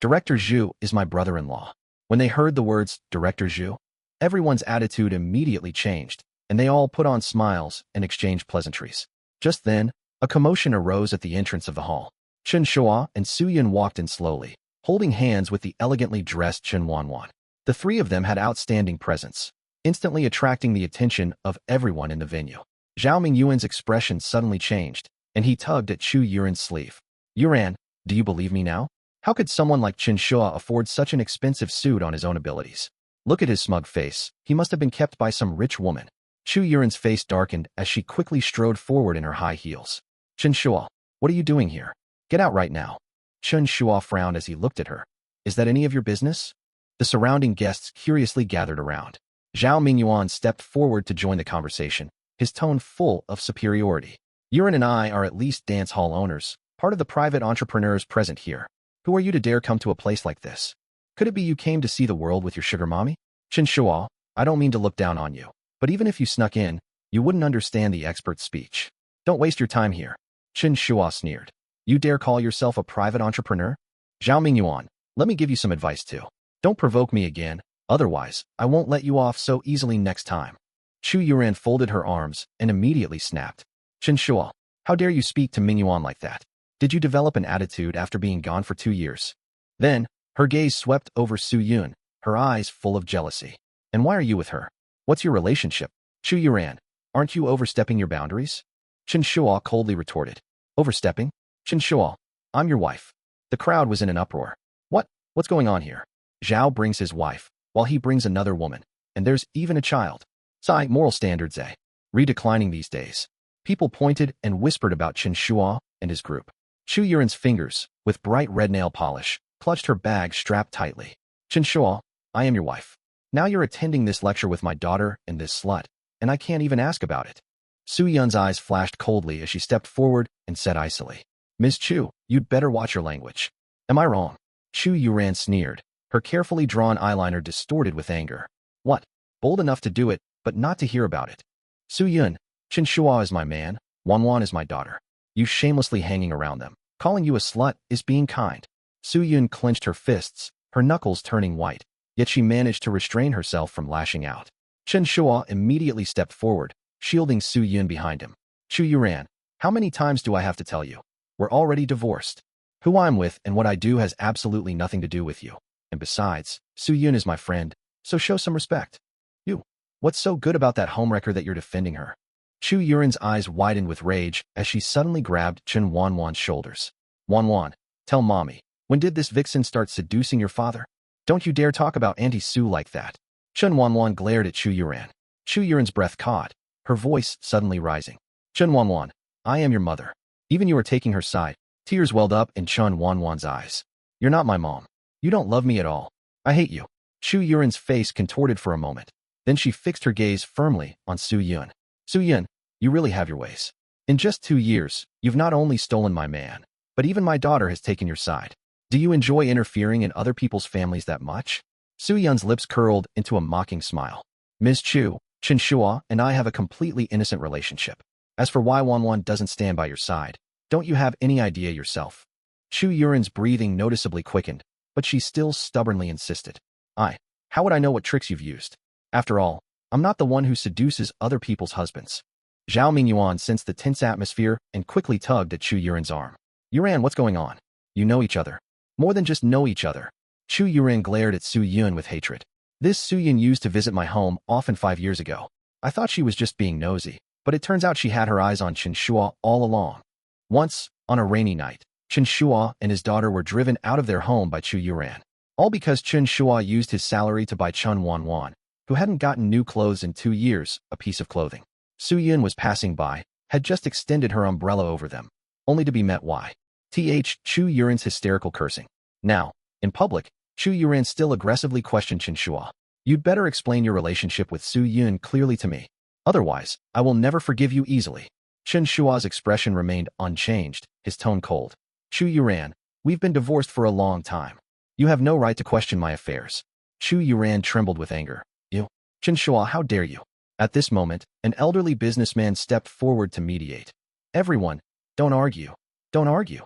Director Zhu is my brother-in-law. When they heard the words, Director Zhu, everyone's attitude immediately changed, and they all put on smiles and exchanged pleasantries. Just then, a commotion arose at the entrance of the hall. Chen Shua and Su Yun walked in slowly, holding hands with the elegantly dressed Chen Wanwan. The three of them had outstanding presence, instantly attracting the attention of everyone in the venue. Zhao Mingyuan's expression suddenly changed, and he tugged at Chu Yuran's sleeve. Yuran, do you believe me now? How could someone like Chen Shua afford such an expensive suit on his own abilities? Look at his smug face. He must have been kept by some rich woman. Chu Yuran's face darkened as she quickly strode forward in her high heels. Chen Shua, what are you doing here? Get out right now. Chen Shua frowned as he looked at her. Is that any of your business? The surrounding guests curiously gathered around. Zhao Mingyuan stepped forward to join the conversation, his tone full of superiority. Yuran and I are at least dance hall owners, part of the private entrepreneurs present here. Who are you to dare come to a place like this? Could it be you came to see the world with your sugar mommy? Chen Shua, I don't mean to look down on you, but even if you snuck in, you wouldn't understand the expert's speech. Don't waste your time here. Chen Shua sneered. You dare call yourself a private entrepreneur? Zhao Mingyuan, let me give you some advice too. Don't provoke me again, otherwise, I won't let you off so easily next time. Chu Yuran folded her arms and immediately snapped. Chen Shua, how dare you speak to Mingyuan like that? Did you develop an attitude after being gone for 2 years? Then, her gaze swept over Su Yun, her eyes full of jealousy. And why are you with her? What's your relationship? Chu Yuran, aren't you overstepping your boundaries? Chen Shua coldly retorted. Overstepping? Chen Shua, I'm your wife. The crowd was in an uproar. What's going on here? Zhao brings his wife, while he brings another woman, and there's even a child. Moral standards, redeclining these days. People pointed and whispered about Chen Shua and his group. Chu Yuren's fingers, with bright red nail polish, clutched her bag strapped tightly. Chen Shua, I am your wife. Now you're attending this lecture with my daughter and this slut, and I can't even ask about it. Su Yun's eyes flashed coldly as she stepped forward and said icily, Ms. Chu, you'd better watch your language. Am I wrong? Chu Yuran sneered, her carefully drawn eyeliner distorted with anger. What? Bold enough to do it, but not to hear about it. Su Yun, Chen Shua is my man, Wan is my daughter. You shamelessly hanging around them. Calling you a slut is being kind. Su Yun clenched her fists, her knuckles turning white, yet she managed to restrain herself from lashing out. Chen Shua immediately stepped forward, shielding Su Yun behind him. Chu Yuran, how many times do I have to tell you? We're already divorced. Who I'm with and what I do has absolutely nothing to do with you. And besides, Su Yun is my friend, so show some respect. You. What's so good about that homewrecker that you're defending her? Chu Yuren's eyes widened with rage as she suddenly grabbed Chen Wanwan's shoulders. Wanwan, tell mommy, when did this vixen start seducing your father? Don't you dare talk about Auntie Sue like that. Chen Wanwan glared at Chu Yuran. Chu Yuren's breath caught, her voice suddenly rising. Chen Wanwan, I am your mother. Even you are taking her side. Tears welled up in Chen Wanwan's eyes. You're not my mom. You don't love me at all. I hate you. Chu Yuren's face contorted for a moment. Then she fixed her gaze firmly on Su Yun. Su Yun, you really have your ways. In just 2 years, you've not only stolen my man, but even my daughter has taken your side. Do you enjoy interfering in other people's families that much? Su Yun's lips curled into a mocking smile. Ms. Chu, Chen Shua and I have a completely innocent relationship. As for why Wanwan doesn't stand by your side, don't you have any idea yourself? Chu Yuren's breathing noticeably quickened, but she still stubbornly insisted. How would I know what tricks you've used? After all, I'm not the one who seduces other people's husbands. Zhao Mingyuan sensed the tense atmosphere and quickly tugged at Chu Yuren's arm. Yuran, what's going on? You know each other. More than just know each other. Chu Yuren glared at Su Yun with hatred. This Su Yun used to visit my home often 5 years ago. I thought she was just being nosy, but it turns out she had her eyes on Chen Shua all along. Once, on a rainy night, Chen Shua and his daughter were driven out of their home by Chu Yuran. All because Chen Shua used his salary to buy Chen Wanwan, who hadn't gotten new clothes in 2 years, a piece of clothing. Su Yun was passing by, had just extended her umbrella over them, only to be met by Chu Yuren's hysterical cursing. Now, in public, Chu Yuran still aggressively questioned Chen Shua. You'd better explain your relationship with Su Yun clearly to me. Otherwise, I will never forgive you easily. Chen Shua's expression remained unchanged, his tone cold. Chu Yuran, we've been divorced for a long time. You have no right to question my affairs. Chu Yuran trembled with anger. You, Chen Shua, how dare you? At this moment, an elderly businessman stepped forward to mediate. Everyone, don't argue. Don't argue.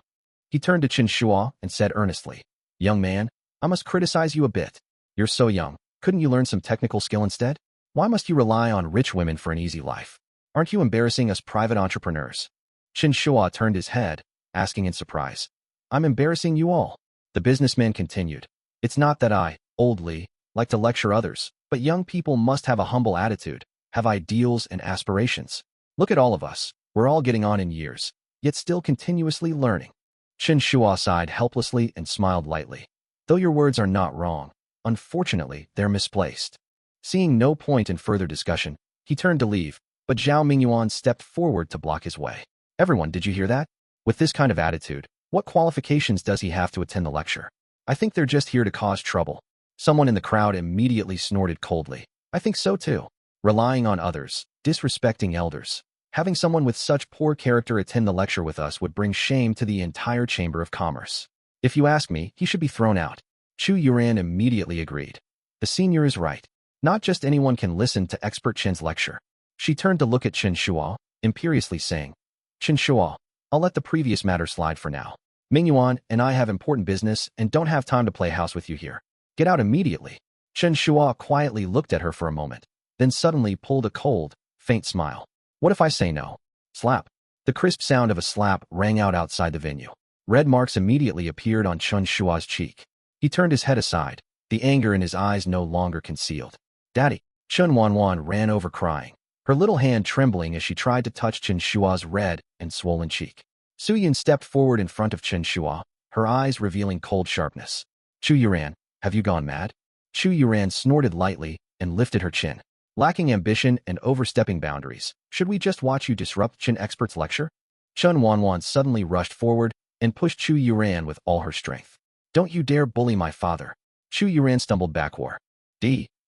He turned to Chen Shua and said earnestly, Young man, I must criticize you a bit. You're so young. Couldn't you learn some technical skill instead? Why must you rely on rich women for an easy life? Aren't you embarrassing us private entrepreneurs? Chen Shua turned his head, asking in surprise. I'm embarrassing you all. The businessman continued. It's not that I, old Li, like to lecture others, but young people must have a humble attitude, have ideals and aspirations. Look at all of us. We're all getting on in years, yet still continuously learning. Chen Shua sighed helplessly and smiled lightly. Though your words are not wrong, unfortunately, they're misplaced. Seeing no point in further discussion, he turned to leave, but Zhao Mingyuan stepped forward to block his way. Everyone, did you hear that? With this kind of attitude, what qualifications does he have to attend the lecture? I think they're just here to cause trouble. Someone in the crowd immediately snorted coldly. I think so too. Relying on others, disrespecting elders. Having someone with such poor character attend the lecture with us would bring shame to the entire Chamber of Commerce. If you ask me, he should be thrown out. Chu Yuran immediately agreed. The senior is right. Not just anyone can listen to expert Chen's lecture. She turned to look at Chen Shua, imperiously saying, Chen Shua, I'll let the previous matter slide for now. Mingyuan and I have important business and don't have time to play house with you here. Get out immediately. Chen Shua quietly looked at her for a moment, then suddenly pulled a cold, faint smile. What if I say no? Slap. The crisp sound of a slap rang out outside the venue. Red marks immediately appeared on Chen Shua's cheek. He turned his head aside, the anger in his eyes no longer concealed. Daddy. Chen Wanwan ran over crying, her little hand trembling as she tried to touch Chen Shua's red and swollen cheek. Su Yun stepped forward in front of Chen Shua, her eyes revealing cold sharpness. Chu Yuran, have you gone mad? Chu Yuran snorted lightly and lifted her chin. Lacking ambition and overstepping boundaries, should we just watch you disrupt Chen expert's lecture? Chen Wanwan suddenly rushed forward and pushed Chu Yuran with all her strength. Don't you dare bully my father. Chu Yuran stumbled backward.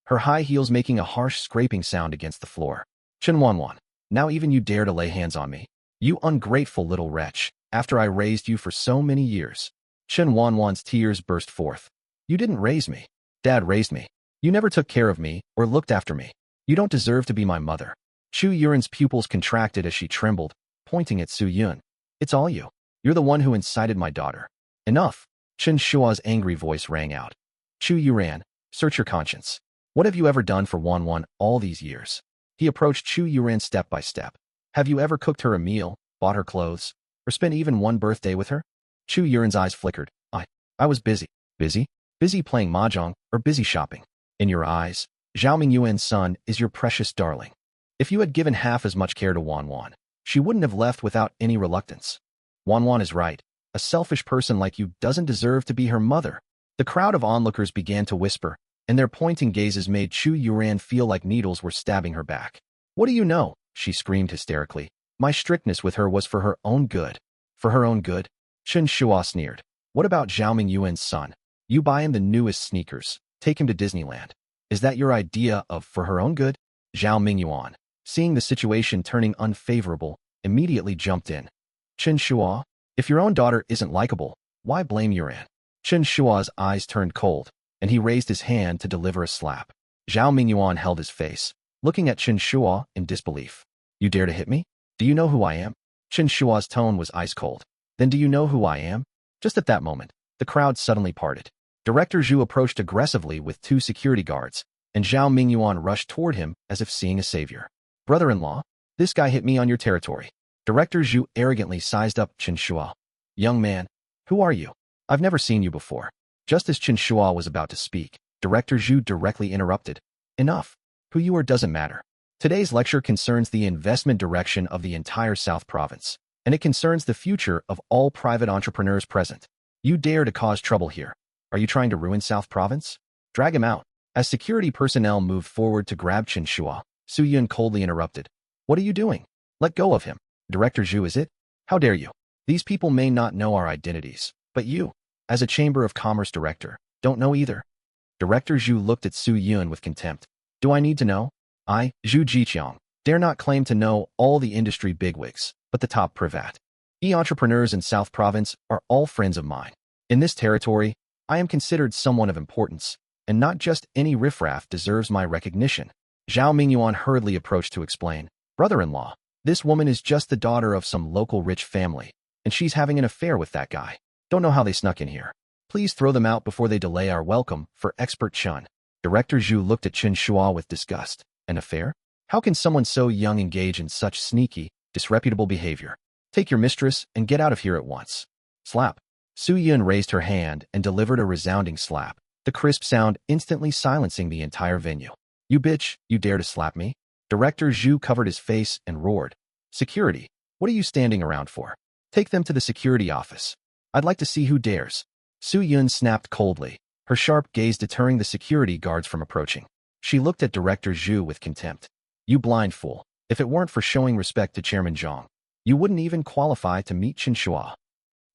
Her high heels making a harsh scraping sound against the floor. Chen Wanwan, now even you dare to lay hands on me? You ungrateful little wretch, after I raised you for so many years. Chen Wanwan's tears burst forth. You didn't raise me. Dad raised me. You never took care of me or looked after me. You don't deserve to be my mother. Chu Yuran's pupils contracted as she trembled, pointing at Su Yun. It's all you. You're the one who incited my daughter. Enough. Chen Shua's angry voice rang out. Chu Yuran, search your conscience. What have you ever done for Wanwan all these years? He approached Chu Yuran step by step. Have you ever cooked her a meal, bought her clothes, or spent even one birthday with her? Chu Yuran's eyes flickered. I was busy. Busy? Busy playing mahjong or busy shopping. In your eyes, Zhao Mingyuan's son is your precious darling. If you had given half as much care to Wanwan, she wouldn't have left without any reluctance. Wanwan is right. A selfish person like you doesn't deserve to be her mother. The crowd of onlookers began to whisper, and their pointing gazes made Chu Yuran feel like needles were stabbing her back. What do you know? She screamed hysterically. My strictness with her was for her own good. For her own good? Chen Shua sneered. What about Zhao Mingyuan's son? You buy him the newest sneakers, take him to Disneyland. Is that your idea of for her own good? Zhao Mingyuan, seeing the situation turning unfavorable, immediately jumped in. Chen Shua, if your own daughter isn't likable, why blame Yuran? Chen Shua's eyes turned cold, and he raised his hand to deliver a slap. Zhao Mingyuan held his face, looking at Chen Shua in disbelief. You dare to hit me? Do you know who I am? Chen Shua's tone was ice cold. Then do you know who I am? Just at that moment, the crowd suddenly parted. Director Zhu approached aggressively with 2 security guards, and Zhao Mingyuan rushed toward him as if seeing a savior. Brother-in-law, this guy hit me on your territory. Director Zhu arrogantly sized up Chen Shua. Young man, who are you? I've never seen you before. Just as Chen Shua was about to speak, Director Zhu directly interrupted. Enough. Who you are doesn't matter. Today's lecture concerns the investment direction of the entire South Province, and it concerns the future of all private entrepreneurs present. You dare to cause trouble here. Are you trying to ruin South Province? Drag him out. As security personnel moved forward to grab Chen Shua, Su Yun coldly interrupted. What are you doing? Let go of him. Director Zhu, is it? How dare you? These people may not know our identities, but you, as a Chamber of Commerce director, don't know either. Director Zhu looked at Su Yun with contempt. Do I need to know? I, Zhu Jiqiang, dare not claim to know all the industry bigwigs, but the top privat. E-entrepreneurs in South Province are all friends of mine. In this territory, I am considered someone of importance, and not just any riffraff deserves my recognition. Zhao Mingyuan hurriedly approached to explain. Brother-in-law, this woman is just the daughter of some local rich family, and she's having an affair with that guy. Don't know how they snuck in here. Please throw them out before they delay our welcome for Expert Chun. Director Zhu looked at Chen Shua with disgust. An affair? How can someone so young engage in such sneaky, disreputable behavior? Take your mistress and get out of here at once. Slap. Su Yun raised her hand and delivered a resounding slap, the crisp sound instantly silencing the entire venue. You bitch, you dare to slap me? Director Zhu covered his face and roared. Security, what are you standing around for? Take them to the security office. I'd like to see who dares. Su Yun snapped coldly, her sharp gaze deterring the security guards from approaching. She looked at Director Zhu with contempt. You blind fool. If it weren't for showing respect to Chairman Zhang, you wouldn't even qualify to meet Chen Shua.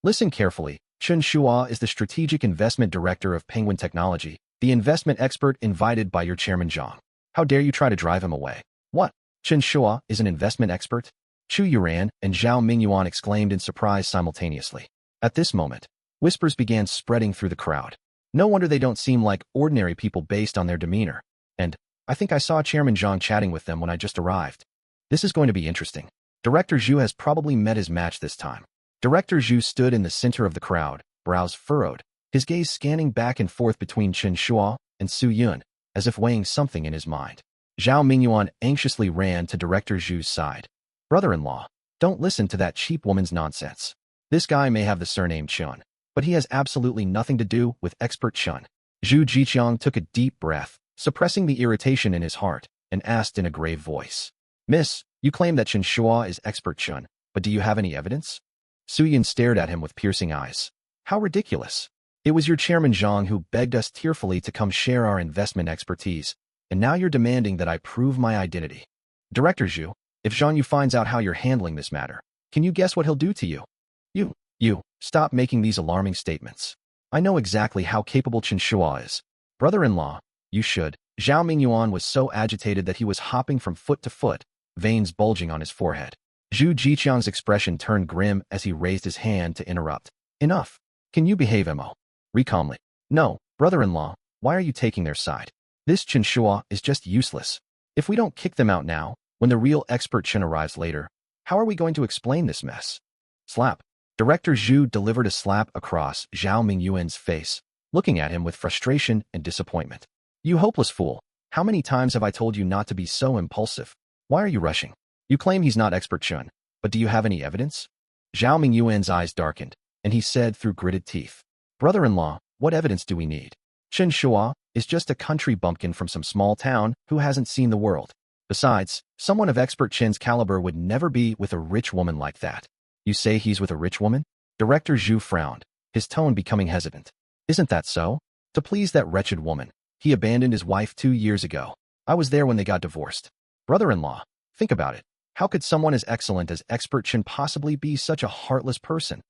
Listen carefully. Chen Shua is the Strategic Investment Director of Penguin Technology, the investment expert invited by your Chairman Zhang. How dare you try to drive him away? What? Chen Shua is an investment expert? Chu Yuran and Zhao Mingyuan exclaimed in surprise simultaneously. At this moment, whispers began spreading through the crowd. No wonder they don't seem like ordinary people based on their demeanor. And I think I saw Chairman Zhang chatting with them when I just arrived. This is going to be interesting. Director Zhu has probably met his match this time. Director Zhu stood in the center of the crowd, brows furrowed, his gaze scanning back and forth between Chen Shua and Su Yun, as if weighing something in his mind. Zhao Mingyuan anxiously ran to Director Zhu's side. Brother-in-law, don't listen to that cheap woman's nonsense. This guy may have the surname Chun, but he has absolutely nothing to do with Expert Chun. Zhu Jiqiang took a deep breath, suppressing the irritation in his heart, and asked in a grave voice. Miss, you claim that Chen Shua is Expert Chun, but do you have any evidence? Su Yun stared at him with piercing eyes. How ridiculous. It was your Chairman Zhang who begged us tearfully to come share our investment expertise, and now you're demanding that I prove my identity. Director Zhu, if Zhang Yu finds out how you're handling this matter, can you guess what he'll do to you? Stop making these alarming statements. I know exactly how capable Chen Shua is. Brother-in-law, you should. Zhao Mingyuan was so agitated that he was hopping from foot to foot, veins bulging on his forehead. Zhu Jiqiang's expression turned grim as he raised his hand to interrupt. Enough. Can you behave, Mo? Calmly. No, brother-in-law, why are you taking their side? This Chen Shua is just useless. If we don't kick them out now, when the real expert Chen arrives later, how are we going to explain this mess? Slap. Director Zhu delivered a slap across Zhao Mingyuan's face, looking at him with frustration and disappointment. You hopeless fool. How many times have I told you not to be so impulsive? Why are you rushing? You claim he's not expert Chen, but do you have any evidence? Zhao Mingyuan's eyes darkened, and he said through gritted teeth, Brother-in-law, what evidence do we need? Chen Shua is just a country bumpkin from some small town who hasn't seen the world. Besides, someone of expert Chen's caliber would never be with a rich woman like that. You say he's with a rich woman? Director Zhu frowned, his tone becoming hesitant. Isn't that so? To please that wretched woman, he abandoned his wife 2 years ago. I was there when they got divorced. Brother-in-law, think about it. How could someone as excellent as expert Chen possibly be such a heartless person?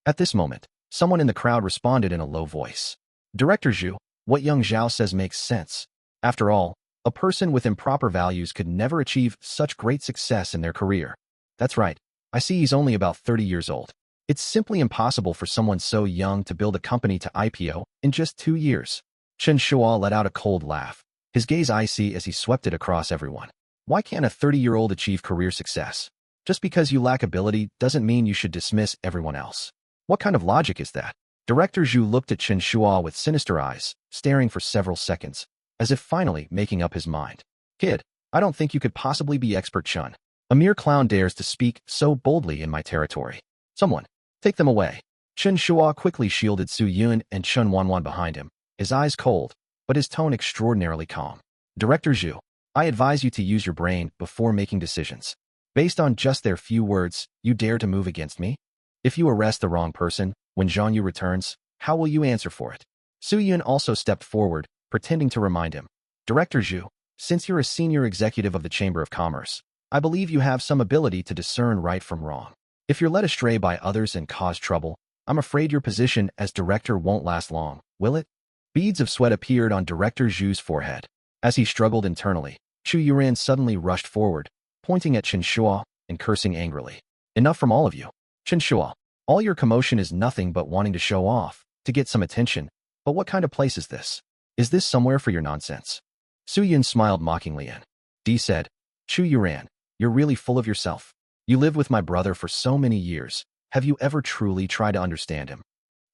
At this moment, someone in the crowd responded in a low voice. Director Zhu, what young Zhao says makes sense. After all, a person with improper values could never achieve such great success in their career. That's right. I see he's only about 30 years old. It's simply impossible for someone so young to build a company to IPO in just 2 years. Chen Shua let out a cold laugh, his gaze icy as he swept it across everyone. Why can't a 30-year-old achieve career success? Just because you lack ability doesn't mean you should dismiss everyone else. What kind of logic is that? Director Zhu looked at Chen Shua with sinister eyes, staring for several seconds, as if finally making up his mind. Kid, I don't think you could possibly be expert Chen. A mere clown dares to speak so boldly in my territory. Someone, take them away. Chen Shua quickly shielded Su Yun and Chen Wanwan behind him, his eyes cold, but his tone extraordinarily calm. Director Zhu, I advise you to use your brain before making decisions. Based on just their few words, you dare to move against me? If you arrest the wrong person, when Zhang Yu returns, how will you answer for it? Su Yun also stepped forward, pretending to remind him. Director Zhu, since you're a senior executive of the Chamber of Commerce, I believe you have some ability to discern right from wrong. If you're led astray by others and cause trouble, I'm afraid your position as director won't last long, will it? Beads of sweat appeared on Director Zhu's forehead. As he struggled internally, Chu Yuran suddenly rushed forward, pointing at Chen Shua and cursing angrily. Enough from all of you. Chen Shua, all your commotion is nothing but wanting to show off, to get some attention. But what kind of place is this? Is this somewhere for your nonsense? Su Yun smiled mockingly and D said, Chu Yuran, you're really full of yourself. You lived with my brother for so many years. Have you ever truly tried to understand him?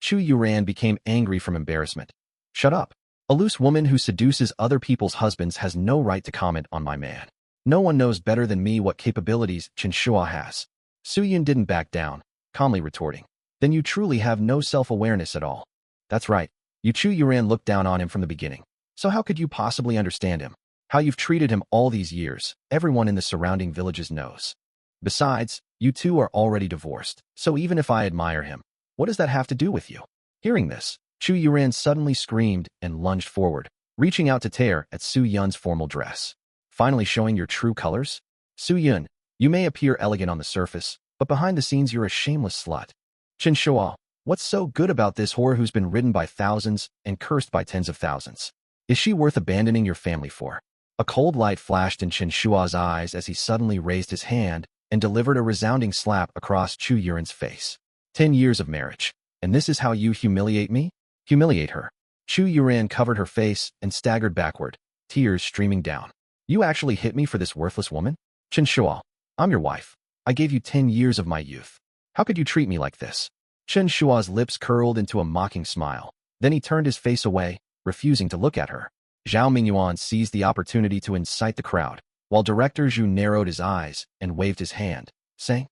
Chu Yuran became angry from embarrassment. Shut up. A loose woman who seduces other people's husbands has no right to comment on my man. No one knows better than me what capabilities Chen Shua has. Su Yun didn't back down, calmly retorting. Then you truly have no self-awareness at all. That's right. You Chu Yuran looked down on him from the beginning. So how could you possibly understand him? How you've treated him all these years, everyone in the surrounding villages knows. Besides, you two are already divorced, so even if I admire him, what does that have to do with you? Hearing this, Chu Yuran suddenly screamed and lunged forward, reaching out to tear at Su Yun's formal dress. Finally showing your true colors? Su Yun, you may appear elegant on the surface, but behind the scenes you're a shameless slut. Chen Shua, what's so good about this whore who's been ridden by thousands and cursed by tens of thousands? Is she worth abandoning your family for? A cold light flashed in Chen Shua's eyes as he suddenly raised his hand and delivered a resounding slap across Chu Yuran's face. 10 years of marriage, and this is how you humiliate me? Humiliate her. Chu Yuran covered her face and staggered backward, tears streaming down. You actually hit me for this worthless woman? Chen Shua, I'm your wife. I gave you 10 years of my youth. How could you treat me like this? Chen Shua's lips curled into a mocking smile. Then he turned his face away, refusing to look at her. Zhao Mingyuan seized the opportunity to incite the crowd, while Director Zhu narrowed his eyes and waved his hand, saying,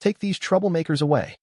Take these troublemakers away.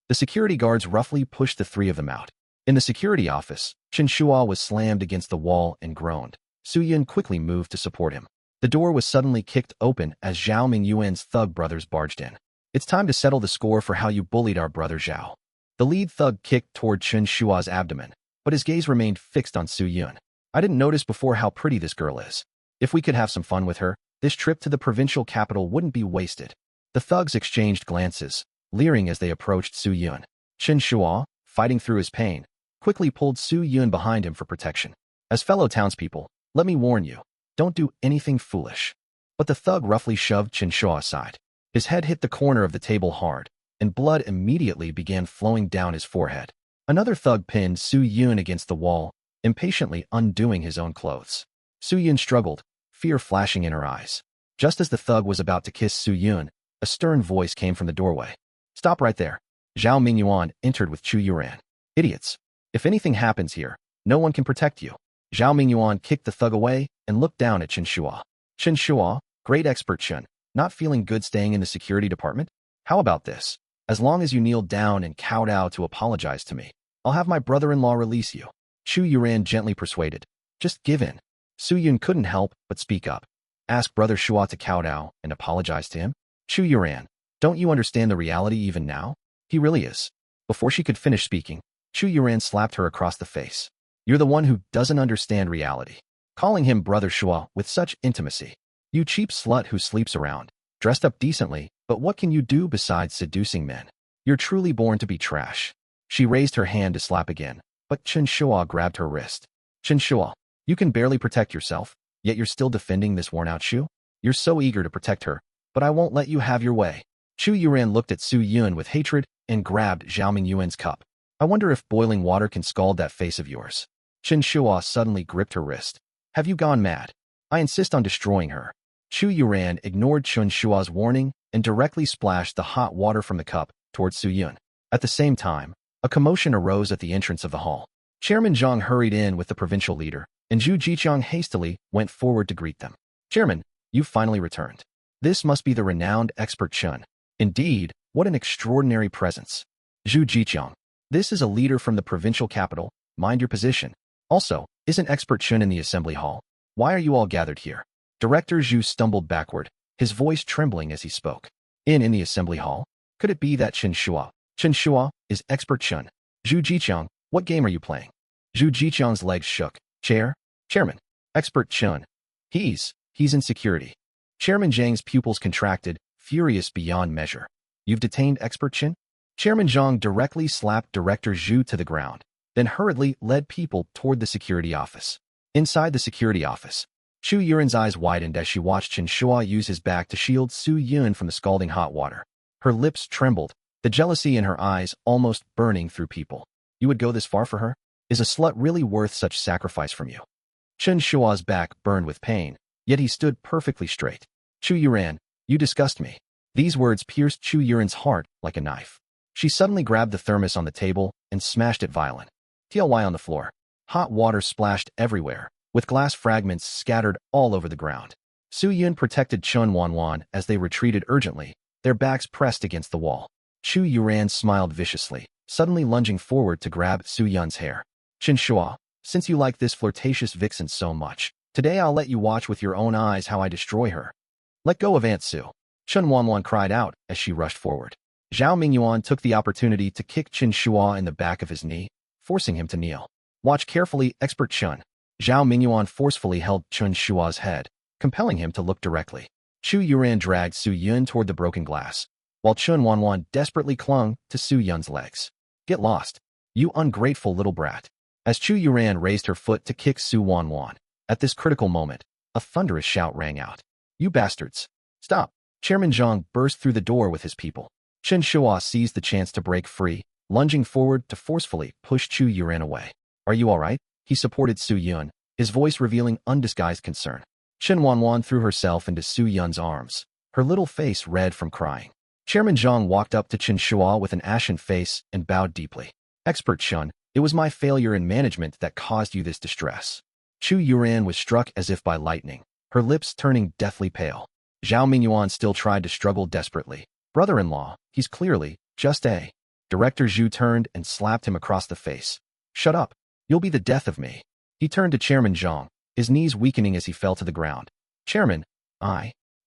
The security guards roughly pushed the 3 of them out. In the security office, Chen Shua was slammed against the wall and groaned. Su Yun quickly moved to support him. The door was suddenly kicked open as Zhao Mingyuan's thug brothers barged in. It's time to settle the score for how you bullied our brother Zhao. The lead thug kicked toward Chen Shua's abdomen, but his gaze remained fixed on Su Yun. I didn't notice before how pretty this girl is. If we could have some fun with her, this trip to the provincial capital wouldn't be wasted. The thugs exchanged glances, leering as they approached Su Yun. Chen Shua, fighting through his pain, quickly pulled Su Yun behind him for protection. As fellow townspeople, let me warn you, don't do anything foolish. But the thug roughly shoved Chen Shua aside. His head hit the corner of the table hard, and blood immediately began flowing down his forehead. Another thug pinned Su Yun against the wall, impatiently undoing his own clothes. Su Yun struggled, fear flashing in her eyes. Just as the thug was about to kiss Su Yun, a stern voice came from the doorway. Stop right there. Zhao Mingyuan entered with Chu Yuran. Idiots. If anything happens here, no one can protect you. Zhao Mingyuan kicked the thug away and looked down at Chen Shua. Chen Shua, great expert Chen, not feeling good staying in the security department? How about this? As long as you kneel down and kowtow to apologize to me, I'll have my brother-in-law release you. Chu Yuran gently persuaded. Just give in. Su Yun couldn't help but speak up. Ask Brother Shua to kowtow and apologize to him? Chu Yuran, don't you understand the reality even now? He really is. Before she could finish speaking, Chu Yuran slapped her across the face. You're the one who doesn't understand reality. Calling him Brother Shua with such intimacy. You cheap slut who sleeps around, dressed up decently, but what can you do besides seducing men? You're truly born to be trash. She raised her hand to slap again, but Chen Shua grabbed her wrist. Chen Shua, you can barely protect yourself, yet you're still defending this worn-out shoe? You're so eager to protect her, but I won't let you have your way. Chu Yuran looked at Su Yun with hatred and grabbed Zhao Mingyuan's cup. I wonder if boiling water can scald that face of yours. Chen Shua suddenly gripped her wrist. Have you gone mad? I insist on destroying her. Chu Yuran ignored Chen Shua's warning and directly splashed the hot water from the cup towards Su Yun. At the same time, a commotion arose at the entrance of the hall. Chairman Zhang hurried in with the provincial leader, and Zhu Jiqiang hastily went forward to greet them. Chairman, you've finally returned. This must be the renowned expert Chen. Indeed, what an extraordinary presence. Zhu Jiqiang, this is a leader from the provincial capital. Mind your position. Also, isn't expert Chen in the assembly hall? Why are you all gathered here? Director Zhu stumbled backward, his voice trembling as he spoke. In the assembly hall? Could it be that Chen Shua? Chen Shua is expert Chen. Zhu Jiqiang, what game are you playing? Zhu Jiqiang's legs shook. Chairman, expert Chen. He's in security. Chairman Zhang's pupils contracted, furious beyond measure. You've detained expert Chen? Chairman Zhang directly slapped Director Zhu to the ground, then hurriedly led people toward the security office. Inside the security office, Chu Yuran's eyes widened as she watched Chen Shua use his back to shield Su Yun from the scalding hot water. Her lips trembled, the jealousy in her eyes almost burning through people. You would go this far for her? Is a slut really worth such sacrifice from you? Chen Shua's back burned with pain, yet he stood perfectly straight. Chu Yuran, you disgust me. These words pierced Chu Yuran's heart like a knife. She suddenly grabbed the thermos on the table and smashed it violent. TLY on the floor. Hot water splashed everywhere, with glass fragments scattered all over the ground. Su Yun protected Chen Wanwan as they retreated urgently, their backs pressed against the wall. Chu Yuran smiled viciously, suddenly lunging forward to grab Su Yun's hair. Chen Shua, since you like this flirtatious vixen so much, today I'll let you watch with your own eyes how I destroy her. Let go of Aunt Su. Chen Wanwan cried out as she rushed forward. Zhao Mingyuan took the opportunity to kick Chen Shua in the back of his knee, forcing him to kneel. Watch carefully, expert Chen. Zhao Mingyuan forcefully held Chen Shua's head, compelling him to look directly. Chu Yuran dragged Su Yun toward the broken glass, while Chen Wanwan desperately clung to Su Yun's legs. Get lost, you ungrateful little brat. As Chu Yuran raised her foot to kick Su Wanwan, at this critical moment, a thunderous shout rang out. You bastards! Stop! Chairman Zhang burst through the door with his people. Chen Shua seized the chance to break free, lunging forward to forcefully push Chu Yuran away. Are you all right? He supported Su Yun, his voice revealing undisguised concern. Chen Wanwan threw herself into Su Yun's arms, her little face red from crying. Chairman Zhang walked up to Chen Shua with an ashen face and bowed deeply. Expert Chen, it was my failure in management that caused you this distress. Chu Yuran was struck as if by lightning, her lips turning deathly pale. Zhao Mingyuan still tried to struggle desperately. Brother-in-law, he's clearly just a... Director Zhu turned and slapped him across the face. Shut up. You'll be the death of me. He turned to Chairman Zhang, his knees weakening as he fell to the ground. Chairman,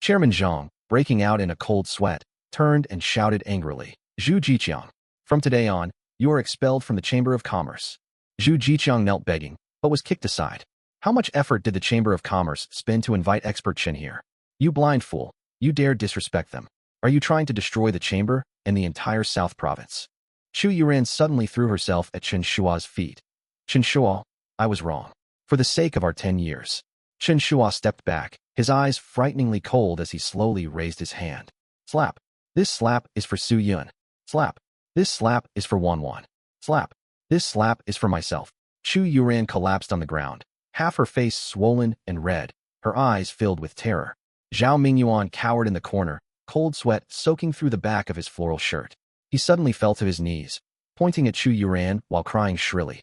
Chairman Zhang, breaking out in a cold sweat, turned and shouted angrily. Zhu Jiqiang, from today on, you are expelled from the Chamber of Commerce. Zhu Jiqiang knelt begging, but was kicked aside. How much effort did the Chamber of Commerce spend to invite expert Chen here? You blind fool. You dare disrespect them. Are you trying to destroy the chamber and the entire South Province? Chu Yuran suddenly threw herself at Chen Shua's feet. Chen Shua, I was wrong. For the sake of our 10 years. Chen Shua stepped back, his eyes frighteningly cold as he slowly raised his hand. Slap. This slap is for Su Yun. Slap. This slap is for Wan Wan. Slap. This slap is for myself. Chu Yuran collapsed on the ground, half her face swollen and red, her eyes filled with terror. Zhao Mingyuan cowered in the corner, cold sweat soaking through the back of his floral shirt. He suddenly fell to his knees, pointing at Chu Yuran while crying shrilly.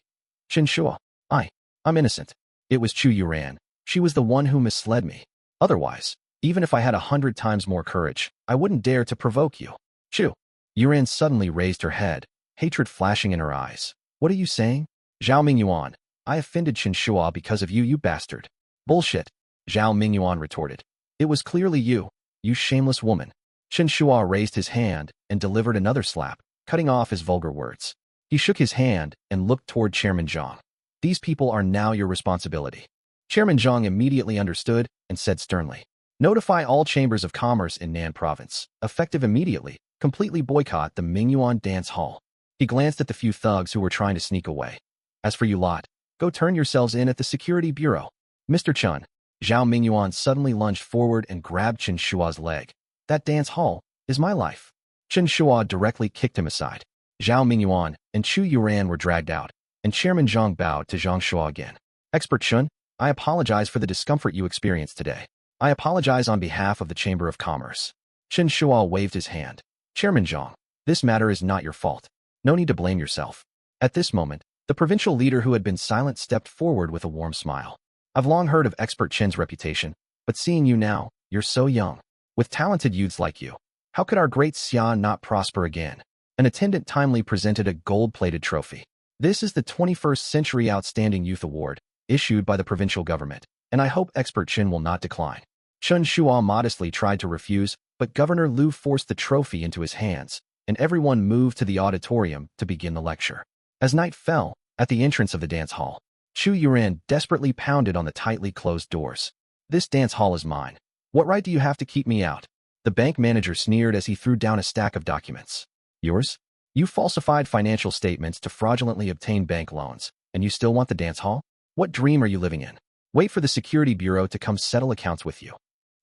Chen Shua, I'm innocent. It was Chu Yuran. She was the one who misled me. Otherwise, even if I had 100 times more courage, I wouldn't dare to provoke you. Chu. Yuran suddenly raised her head, hatred flashing in her eyes. What are you saying? Zhao Mingyuan, I offended Chen Shua because of you, you bastard. Bullshit. Zhao Mingyuan retorted. It was clearly you shameless woman. Chen Shua raised his hand and delivered another slap, cutting off his vulgar words. He shook his hand and looked toward Chairman Zhang. These people are now your responsibility. Chairman Zhang immediately understood and said sternly, notify all chambers of commerce in Nan Province, effective immediately, completely boycott the Mingyuan dance hall. He glanced at the few thugs who were trying to sneak away. As for you lot, go turn yourselves in at the Security Bureau. Mr. Chun. Zhao Mingyuan suddenly lunged forward and grabbed Chen Shua's leg. That dance hall is my life. Chen Shua directly kicked him aside. Zhao Mingyuan and Chu Yuran were dragged out, and Chairman Zhang bowed to Zhang Shua again. Expert Chun, I apologize for the discomfort you experienced today. I apologize on behalf of the Chamber of Commerce. Chen Shua waved his hand. Chairman Zhang, this matter is not your fault. No need to blame yourself. At this moment, the provincial leader who had been silent stepped forward with a warm smile. I've long heard of Expert Chen's reputation, but seeing you now, you're so young. With talented youths like you, how could our great Xia not prosper again? An attendant timely presented a gold-plated trophy. This is the 21st Century Outstanding Youth Award, issued by the provincial government, and I hope Expert Chen will not decline. Chen Shua modestly tried to refuse, but Governor Liu forced the trophy into his hands, and everyone moved to the auditorium to begin the lecture. As night fell, at the entrance of the dance hall, Chu Yuran desperately pounded on the tightly closed doors. This dance hall is mine. What right do you have to keep me out? The bank manager sneered as he threw down a stack of documents. Yours? You falsified financial statements to fraudulently obtain bank loans, and you still want the dance hall? What dream are you living in? Wait for the Security Bureau to come settle accounts with you.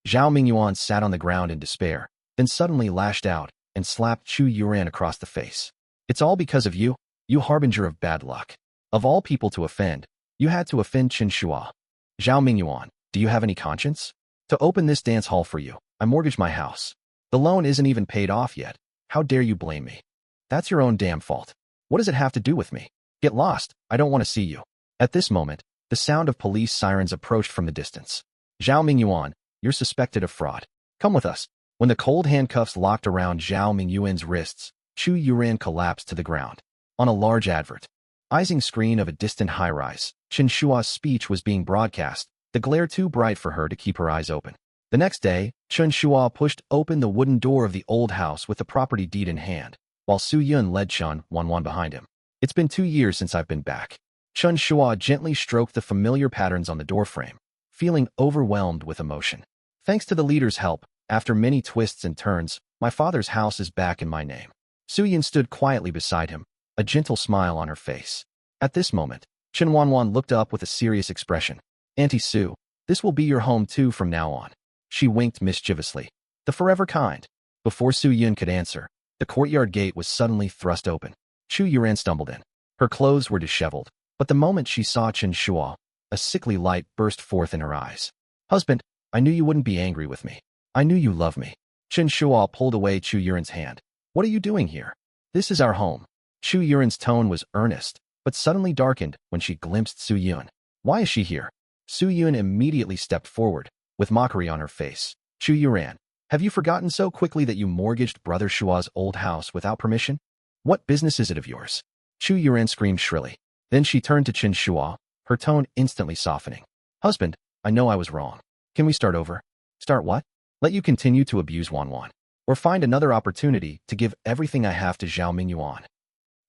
Zhao Mingyuan sat on the ground in despair, then suddenly lashed out and slapped Chu Yuran across the face. It's all because of you, you harbinger of bad luck. Of all people to offend, you had to offend Chen Shua. Zhao Mingyuan, do you have any conscience? To open this dance hall for you, I mortgaged my house. The loan isn't even paid off yet. How dare you blame me? That's your own damn fault. What does it have to do with me? Get lost, I don't want to see you. At this moment, the sound of police sirens approached from the distance. Zhao Mingyuan, you're suspected of fraud. Come with us. When the cold handcuffs locked around Zhao Mingyuan's wrists, Chu Yuran collapsed to the ground. On a large advertising screen of a distant high-rise, Chen Shua's speech was being broadcast, the glare too bright for her to keep her eyes open. The next day, Chen Shua pushed open the wooden door of the old house with the property deed in hand, while Su Yun led Chen Wanwan behind him. It's been 2 years since I've been back. Chen Shua gently stroked the familiar patterns on the doorframe, feeling overwhelmed with emotion. Thanks to the leader's help, after many twists and turns, my father's house is back in my name. Su Yun stood quietly beside him, a gentle smile on her face. At this moment, Chen Wanwan looked up with a serious expression. Auntie Su, this will be your home too from now on. She winked mischievously. The forever kind. Before Su Yun could answer, the courtyard gate was suddenly thrust open. Chu Yuran stumbled in. Her clothes were disheveled, but the moment she saw Chen Shua, a sickly light burst forth in her eyes. Husband, I knew you wouldn't be angry with me. I knew you loved me. Chen Shua pulled away Chu Yuran's hand. What are you doing here? This is our home. Chu Yuran's tone was earnest, but suddenly darkened when she glimpsed Su Yun. Why is she here? Su Yun immediately stepped forward, with mockery on her face. Chu Yuran, have you forgotten so quickly that you mortgaged Brother Shua's old house without permission? What business is it of yours? Chu Yuran screamed shrilly. Then she turned to Chen Shua, her tone instantly softening. Husband, I know I was wrong. Can we start over? Start what? Let you continue to abuse Wanwan, or find another opportunity to give everything I have to Zhao Mingyuan.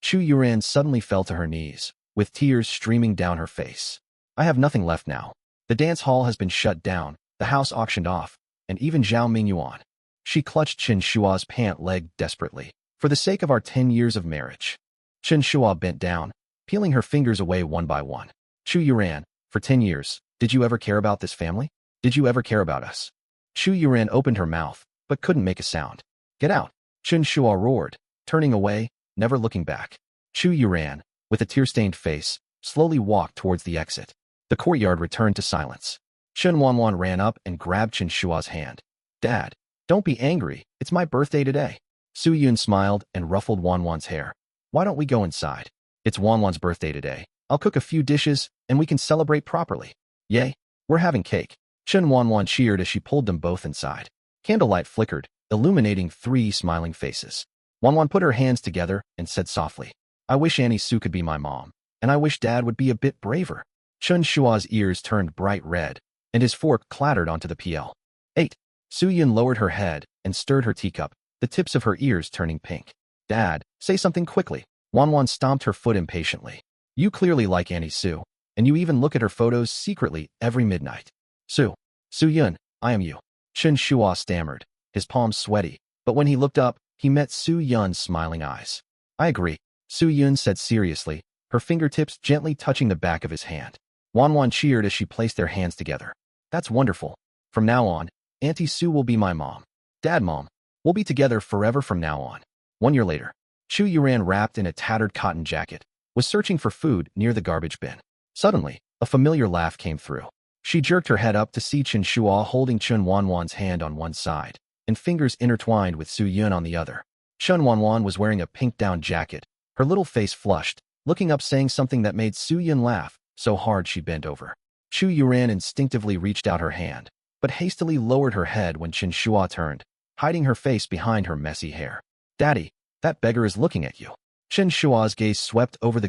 Chu Yuran suddenly fell to her knees, with tears streaming down her face. I have nothing left now. The dance hall has been shut down, the house auctioned off, and even Zhao Mingyuan. She clutched Chen Shua's pant leg desperately. For the sake of our 10 years of marriage. Chen Shua bent down, peeling her fingers away one by one. Chu Yuran, for 10 years, did you ever care about this family? Did you ever care about us? Chu Yuran opened her mouth, but couldn't make a sound. Get out! Chen Shua roared, turning away, never looking back. Chu Yuran, with a tear-stained face, slowly walked towards the exit. The courtyard returned to silence. Chen Wanwan ran up and grabbed Chen Shua's hand. Dad, don't be angry, it's my birthday today. Su Yun smiled and ruffled Wanwan's hair. Why don't we go inside? It's Wanwan's birthday today. I'll cook a few dishes, and we can celebrate properly. Yay, we're having cake. Chen Wanwan cheered as she pulled them both inside. Candlelight flickered, illuminating 3 smiling faces. Wanwan put her hands together and said softly, I wish Annie Su could be my mom, and I wish Dad would be a bit braver. Chen Shua's ears turned bright red, and his fork clattered onto the PL. 8. Su Yun lowered her head and stirred her teacup, the tips of her ears turning pink. Dad, say something quickly. Wanwan stomped her foot impatiently. You clearly like Annie Su, and you even look at her photos secretly every midnight. Su Yun, I am you. Chen Shua stammered, his palms sweaty, but when he looked up, he met Su Yun's smiling eyes. I agree, Su Yun said seriously, her fingertips gently touching the back of his hand. Wanwan cheered as she placed their hands together. That's wonderful. From now on, Auntie Su will be my mom. Dad, Mom, we'll be together forever from now on. 1 year later, Chu Yuran, wrapped in a tattered cotton jacket, was searching for food near the garbage bin. Suddenly, a familiar laugh came through. She jerked her head up to see Chen Shua holding Chen Wanwan's hand on one side, and fingers intertwined with Su Yun on the other. Chen Wanwan was wearing a pink down jacket, her little face flushed, looking up saying something that made Su Yun laugh so hard she bent over. Chu Yuran instinctively reached out her hand, but hastily lowered her head when Chen Shua turned, hiding her face behind her messy hair. Daddy, that beggar is looking at you. Chen Shua's gaze swept over the